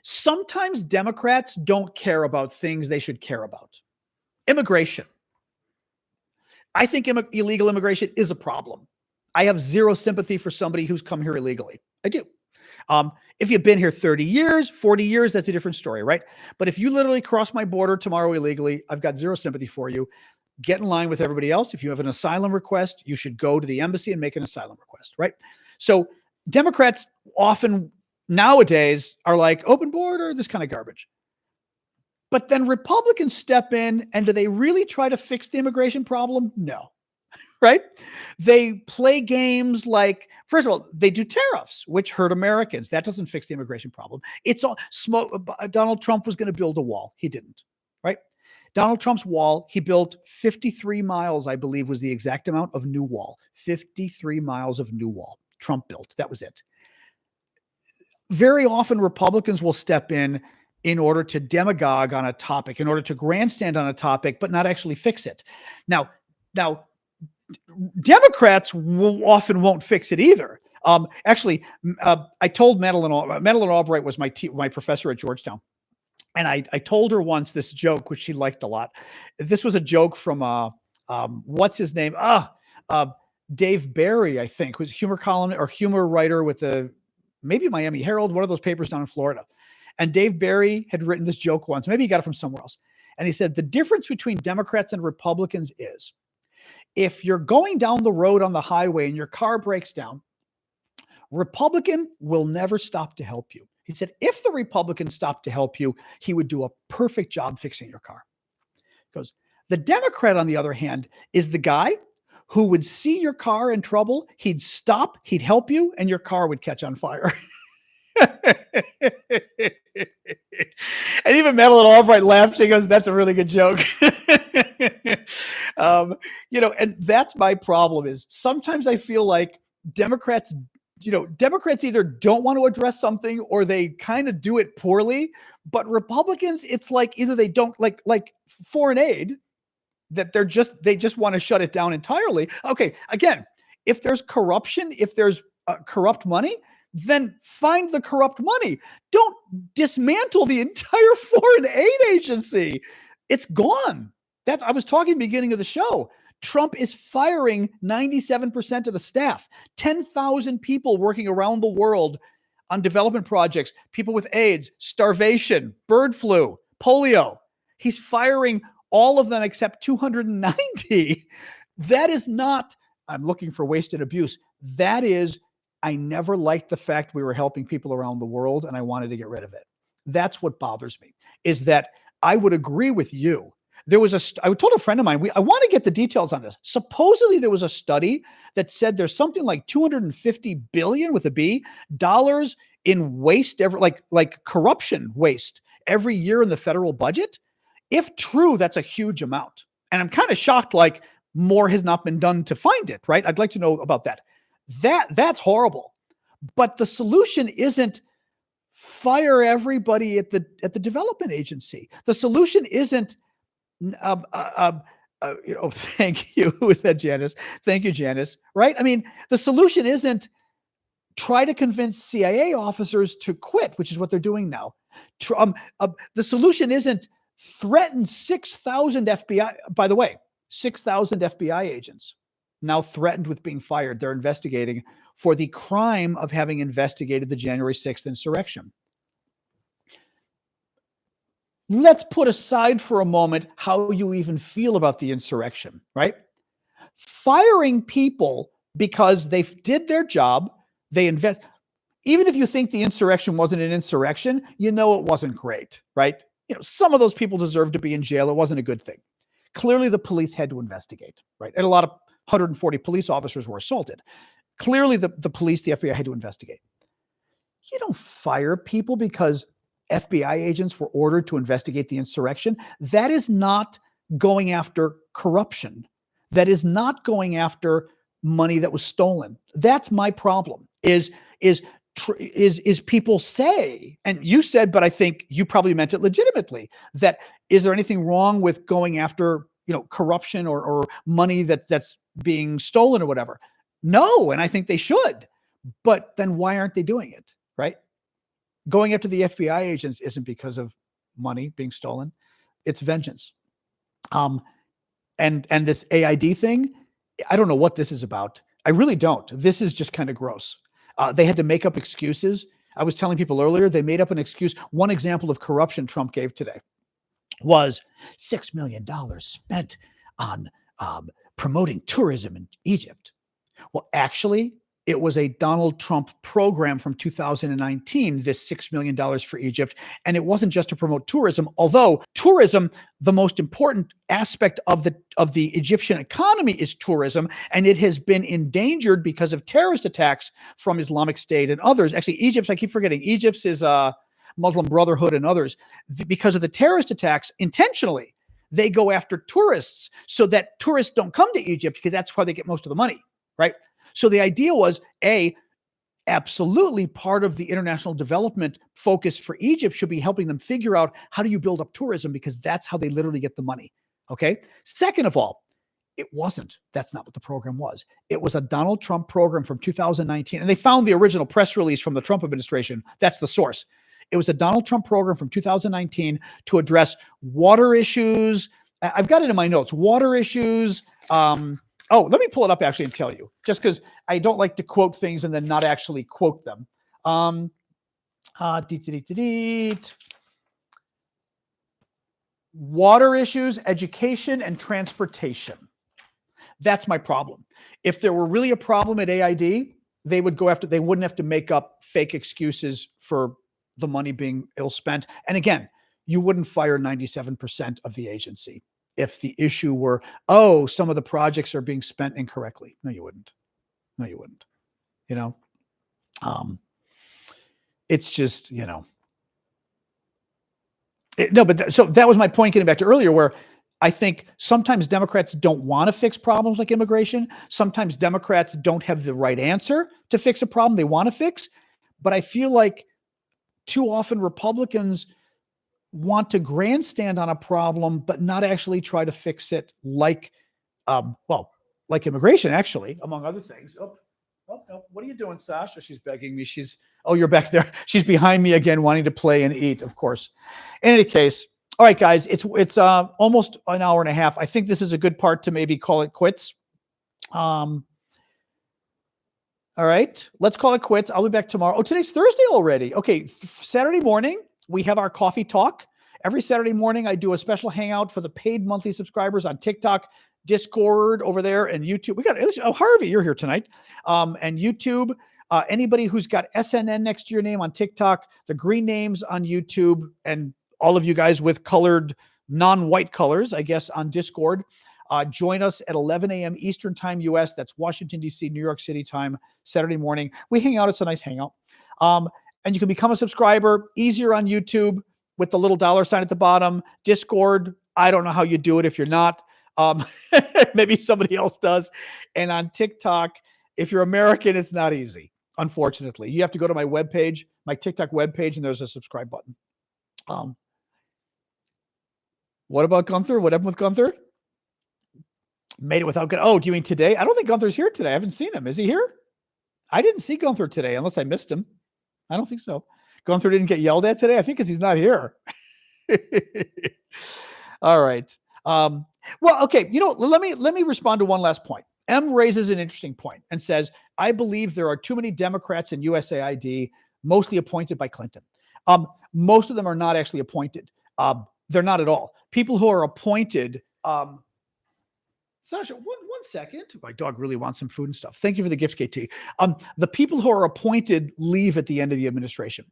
Sometimes Democrats don't care about things they should care about. Immigration. I think illegal immigration is a problem. I have zero sympathy for somebody who's come here illegally. I do. If you've been here 30 years, 40 years, that's a different story, right? But if you literally cross my border tomorrow illegally, I've got zero sympathy for you. Get in line with everybody else. If you have an asylum request, you should go to the embassy and make an asylum request, right? So Democrats often nowadays are like open border, this kind of garbage. But then Republicans step in, and do they really try to fix the immigration problem? No, right? They play games like, first of all, they do tariffs, which hurt Americans. That doesn't fix the immigration problem. It's all Donald Trump was going to build a wall. He didn't, right? Donald Trump's wall, he built 53 miles, I believe was the exact amount of new wall. 53 miles of new wall Trump built. That was it. Very often Republicans will step in order to demagogue on a topic, in order to grandstand on a topic, but not actually fix it. Now, Democrats often won't fix it either. I told Madeleine Albright was my professor at Georgetown. And I told her once this joke, which she liked a lot. This was a joke from, what's his name? Dave Barry, I think, who's humor columnist or humor writer with maybe Miami Herald, one of those papers down in Florida. And Dave Barry had written this joke once. Maybe he got it from somewhere else. And he said, the difference between Democrats and Republicans is if you're going down the road on the highway and your car breaks down, Republican will never stop to help you. He said, if the Republican stopped to help you, he would do a perfect job fixing your car. He goes, the Democrat, on the other hand, is the guy who would see your car in trouble. He'd stop, he'd help you, and your car would catch on fire. And even Madeleine Albright laughed. She goes, that's a really good joke. And that's my problem is sometimes I feel like Democrats either don't want to address something or they kind of do it poorly, but Republicans, it's like either they don't like foreign aid, that they just want to shut it down entirely. Okay. Again, if there's corruption, if there's corrupt money, then find the corrupt money. Don't dismantle the entire foreign aid agency. It's gone. I was talking at the beginning of the show. Trump is firing 97% of the staff, 10,000 people working around the world on development projects, people with AIDS, starvation, bird flu, polio. He's firing all of them except 290. That is not, I'm looking for wasted abuse. That is, I never liked the fact we were helping people around the world and I wanted to get rid of it. That's what bothers me, is that I would agree with you I told a friend of mine, I want to get the details on this. Supposedly there was a study that said there's something like 250 billion with a B dollars in waste, like corruption waste every year in the federal budget. If true, that's a huge amount. And I'm kind of shocked, like more has not been done to find it, right? I'd like to know about that. That's horrible. But the solution isn't fire everybody at the development agency. The solution isn't, thank you. Who is that, Janice? Thank you, Janice. Right? I mean, the solution isn't try to convince CIA officers to quit, which is what they're doing now. The solution isn't threaten 6,000 FBI. By the way, 6,000 FBI agents now threatened with being fired. They're investigating for the crime of having investigated the January 6th insurrection. Let's put aside for a moment how you even feel about the insurrection, right? Firing people because they did their job, even if you think the insurrection wasn't an insurrection, you know it wasn't great, right? Some of those people deserve to be in jail. It wasn't a good thing. Clearly, the police had to investigate, right? And a lot of 140 police officers were assaulted. Clearly, the police, the FBI had to investigate. You don't fire people because FBI agents were ordered to investigate the insurrection. That is not going after corruption. That is not going after money that was stolen. That's my problem. Is people say, and you said, but I think you probably meant it legitimately, that is there anything wrong with going after corruption or money that's being stolen or whatever? No, and I think they should. But then why aren't they doing it, right? Going after the FBI agents isn't because of money being stolen. It's vengeance. And this AID thing, I don't know what this is about. I really don't. This is just kind of gross. They had to make up excuses. I was telling people earlier, they made up an excuse. One example of corruption Trump gave today was $6 million spent on promoting tourism in Egypt. Well, actually, it was a Donald Trump program from 2019, this $6 million for Egypt. And it wasn't just to promote tourism, although tourism, the most important aspect of the Egyptian economy is tourism. And it has been endangered because of terrorist attacks from Islamic State and others. Actually, Egypt's, I keep forgetting, Egypt's is Muslim Brotherhood and others. Because of the terrorist attacks, intentionally, they go after tourists so that tourists don't come to Egypt because that's where they get most of the money, right? So the idea was, absolutely part of the international development focus for Egypt should be helping them figure out how do you build up tourism, because that's how they literally get the money. Okay. Second of all, it wasn't. That's not what the program was. It was a Donald Trump program from 2019. And they found the original press release from the Trump administration. That's the source. It was a Donald Trump program from 2019 to address water issues. I've got it in my notes. Water issues, let me pull it up actually and tell you, just because I don't like to quote things and then not actually quote them. Water issues, education, and transportation. That's my problem. If there were really a problem at AID, they wouldn't have to make up fake excuses for the money being ill spent. And again, you wouldn't fire 97% of the agency if the issue were, some of the projects are being spent incorrectly. No, you wouldn't. It's just, so that was my point getting back to earlier, where I think sometimes Democrats don't want to fix problems like immigration. Sometimes Democrats don't have the right answer to fix a problem they want to fix. But I feel like too often Republicans want to grandstand on a problem, but not actually try to fix it, like immigration, actually, among other things. Oh, what are you doing, Sasha? She's begging me. You're back there. She's behind me again, wanting to play and eat, of course. In any case, all right, guys, it's almost an hour and a half. I think this is a good part to maybe call it quits. All right, let's call it quits. I'll be back tomorrow. Oh, today's Thursday already. Okay, Saturday morning, we have our coffee talk. Every Saturday morning, I do a special hangout for the paid monthly subscribers on TikTok, Discord over there, and YouTube. We got Harvey, you're here tonight, and YouTube. Anybody who's got SNN next to your name on TikTok, the green names on YouTube, and all of you guys with colored non-white colors, I guess, on Discord. Join us at 11 a.m. Eastern time, US. That's Washington, D.C., New York City time, Saturday morning. We hang out. It's a nice hangout. And you can become a subscriber, easier on YouTube with the little $ sign at the bottom. Discord, I don't know how you do it if you're not. Maybe somebody else does. And on TikTok, if you're American, it's not easy, unfortunately. You have to go to my webpage, my TikTok webpage, and there's a subscribe button. What about Gunther? What happened with Gunther? Made it without Gunther. Oh, do you mean today? I don't think Gunther's here today. I haven't seen him. Is he here? I didn't see Gunther today, unless I missed him. I don't think so. Gunther didn't get yelled at today? I think because he's not here. All right. Well, okay. Let me respond to one last point. M raises an interesting point and says, I believe there are too many Democrats in USAID, mostly appointed by Clinton. Most of them are not actually appointed. They're not at all. People who are appointed, Sasha, one second. My dog really wants some food and stuff. Thank you for the gift, KT. The people who are appointed leave at the end of the administration.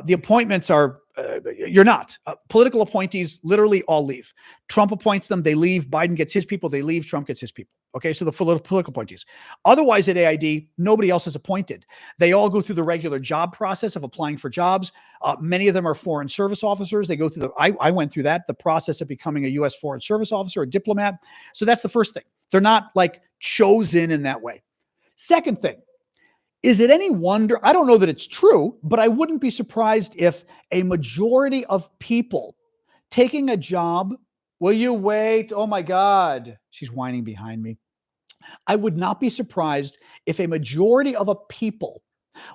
The appointments are, you're not. Political appointees literally all leave. Trump appoints them, they leave. Biden gets his people, they leave. Trump gets his people. Okay, so the political appointees. Otherwise at AID, nobody else is appointed. They all go through the regular job process of applying for jobs. Many of them are foreign service officers. They go through I went through that, the process of becoming a U.S. foreign service officer, a diplomat. So that's the first thing. They're not like chosen in that way. Second thing, is it any wonder? I don't know that it's true, but I wouldn't be surprised if a majority of people taking a job, will you wait? Oh my God, she's whining behind me. I would not be surprised if a majority of a people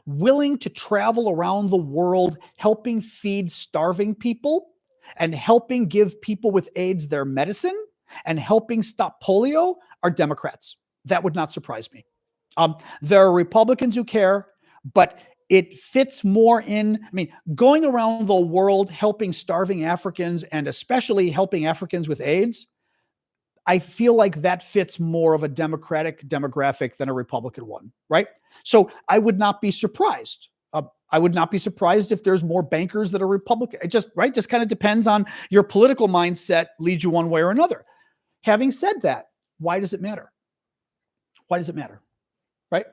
willing to travel around the world helping feed starving people and helping give people with AIDS their medicine and helping stop polio are Democrats. That would not surprise me. There are Republicans who care, but it fits more in, going around the world helping starving Africans and especially helping Africans with AIDS, I feel like that fits more of a Democratic demographic than a Republican one, right? So I would not be surprised. I would not be surprised if there's more bankers that are Republican. It just kind of depends on your political mindset, leads you one way or another. Having said that, why does it matter? Why does it matter? Right?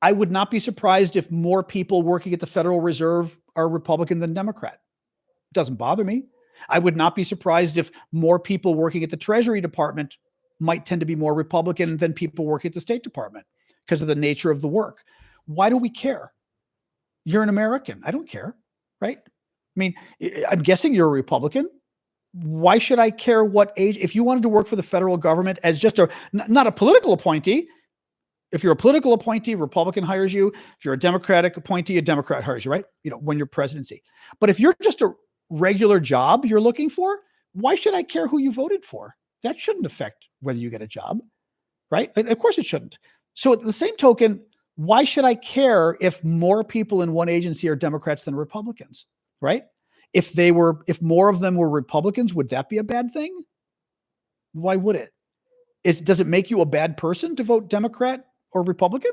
I would not be surprised if more people working at the Federal Reserve are Republican than Democrat. It doesn't bother me. I would not be surprised if more people working at the Treasury Department might tend to be more Republican than people working at the State Department because of the nature of the work. Why do we care? You're an American. I don't care, right? I'm guessing you're a Republican. Why should I care what age? If you wanted to work for the federal government as just not a political appointee, if you're a political appointee, Republican hires you. If you're a Democratic appointee, a Democrat hires you, right? When you're presidency. But if you're just a regular job you're looking for, why should I care who you voted for? That shouldn't affect whether you get a job, right? Of course it shouldn't. So at the same token, why should I care if more people in one agency are Democrats than Republicans, right? If more of them were Republicans, would that be a bad thing? Why would it? Does it make you a bad person to vote Democrat or Republican?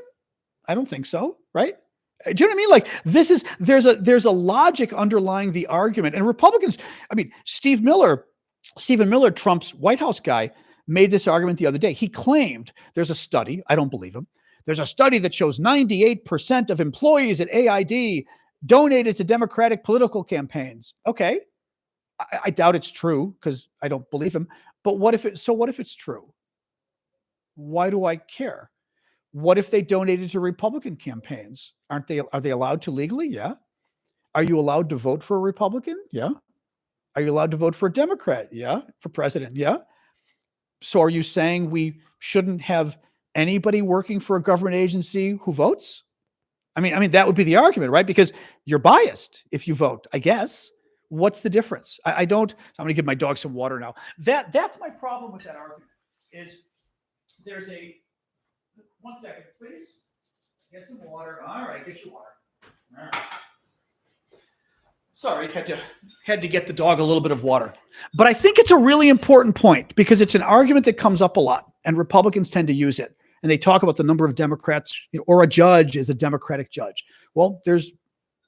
I don't think so, right? Do you know what I mean? Like there's a logic underlying the argument. And Republicans, Stephen Miller, Trump's White House guy, made this argument the other day. He claimed there's a study, I don't believe him. There's a study that shows 98% of employees at AID donated to Democratic political campaigns. Okay. I doubt it's true because I don't believe him. But what if it's true? Why do I care? What if they donated to Republican campaigns? Are they allowed to legally? Yeah. Are you allowed to vote for a Republican? Yeah. Are you allowed to vote for a Democrat? Yeah. For president? Yeah. So are you saying we shouldn't have anybody working for a government agency who votes? That would be the argument, right? Because you're biased if you vote, I guess. What's the difference? I'm going to give my dog some water now. That's my problem with that argument is there's a, one second, please. Get some water. All right, get your water. All right. Sorry, had to get the dog a little bit of water. But I think it's a really important point because it's an argument that comes up a lot and Republicans tend to use it. And they talk about the number of Democrats or a judge is a Democratic judge. Well,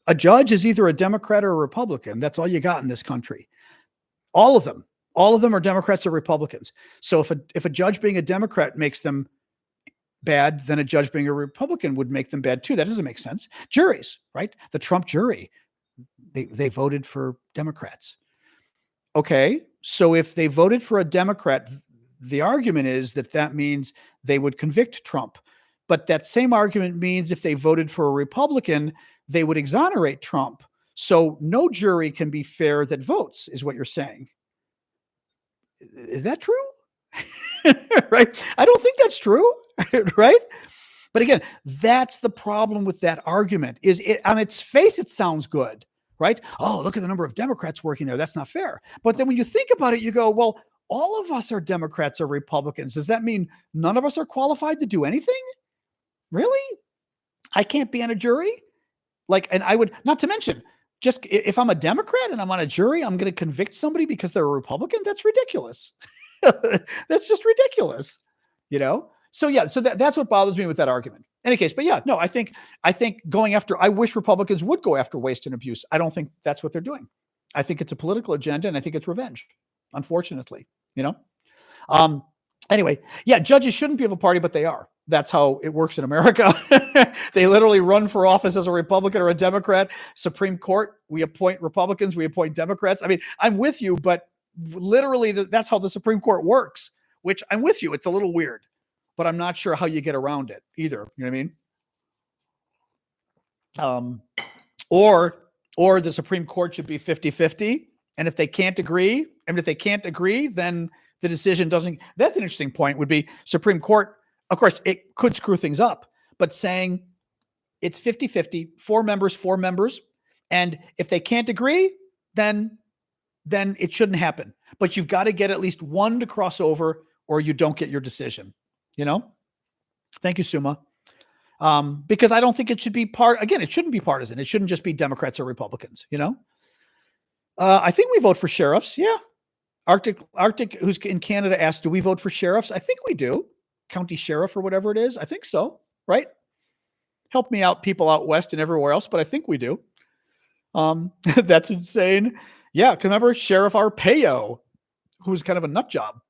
a judge is either a Democrat or a Republican. That's all you got in this country. All of them are Democrats or Republicans. So if a judge being a Democrat makes them bad, then a judge being a Republican would make them bad too. That doesn't make sense. Juries, right? The Trump jury, they voted for Democrats. Okay, so if they voted for a Democrat, the argument is that means they would convict Trump. But that same argument means if they voted for a Republican, they would exonerate Trump. So no jury can be fair that votes, is what you're saying. Is that true? Right? I don't think that's true, right? But again, that's the problem with that argument. Is it on its face, it sounds good, right? Oh, look at the number of Democrats working there. That's not fair. But then when you think about it, you go, well, all of us are Democrats or Republicans. Does that mean none of us are qualified to do anything? Really? I can't be on a jury? And I would, not to mention, just if I'm a Democrat and I'm on a jury, I'm going to convict somebody because they're a Republican? That's ridiculous. That's just ridiculous, So yeah, so that's what bothers me with that argument. In any case, but yeah, no, I think going after, I wish Republicans would go after waste and abuse. I don't think that's what they're doing. I think it's a political agenda, and I think it's revenge, unfortunately, Anyway, yeah, judges shouldn't be of a party, but they are. That's how it works in America. They literally run for office as a Republican or a Democrat. Supreme Court, we appoint Republicans, we appoint Democrats. I mean, I'm with you, but literally that's how the Supreme Court works, which I'm with you. It's a little weird, but I'm not sure how you get around it either. You know what I mean? Or the Supreme Court should be 50-50. And if they can't agree, then the decision doesn't. That's an interesting point, would be Supreme Court. Of course, it could screw things up, but saying it's 50-50, 4 members. And if they can't agree, then it shouldn't happen. But you've got to get at least one to cross over, or you don't get your decision. Thank you, Suma. Because I don't think it should be it shouldn't be partisan. It shouldn't just be Democrats or Republicans, I think we vote for sheriffs. Yeah. Arctic, who's in Canada, asked, do we vote for sheriffs? I think we do. County sheriff or whatever it is. I think so. Right. Help me out, people out west and everywhere else, but I think we do. That's insane. Yeah. Remember Sheriff Arpaio, who's kind of a nut job.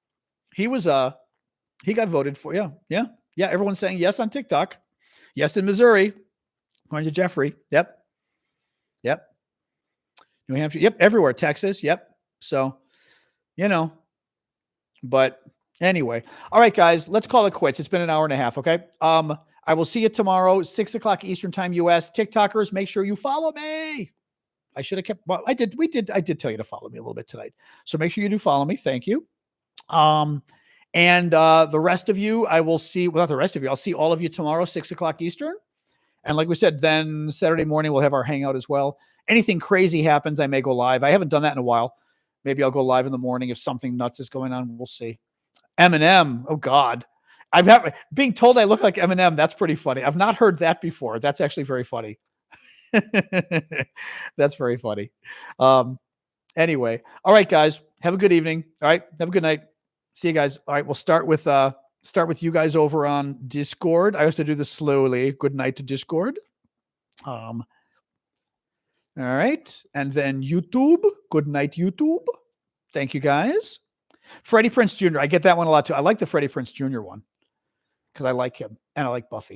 He got voted for. Yeah. Yeah. Yeah. Everyone's saying yes on TikTok. Yes in Missouri. Going to Jeffrey. Yep. New Hampshire. Yep. Everywhere. Texas. Yep. So, but anyway. All right, guys, let's call it quits. It's been an hour and a half. Okay. I will see you tomorrow, 6:00 Eastern time, US. TikTokers, make sure you follow me. I should have kept, well, I did tell you to follow me a little bit tonight. So make sure you do follow me. Thank you. And the rest of you, I will see, well, not the rest of you, I'll see all of you tomorrow, 6:00 Eastern. And like we said, then Saturday morning, we'll have our hangout as well. Anything crazy happens, I may go live. I haven't done that in a while. Maybe I'll go live in the morning if something nuts is going on. We'll see. Eminem. Oh God. Being told I look like Eminem. That's pretty funny. I've not heard that before. That's actually very funny. That's very funny. Anyway. All right, guys, have a good evening. All right. Have a good night. See you guys. All right. We'll start with you guys over on Discord. I have to do this slowly. Good night to Discord. All right. And then YouTube. Good night, YouTube. Thank you, guys. Freddie Prinze Jr. I get that one a lot too. I like the Freddie Prinze Jr. one because I like him and I like Buffy.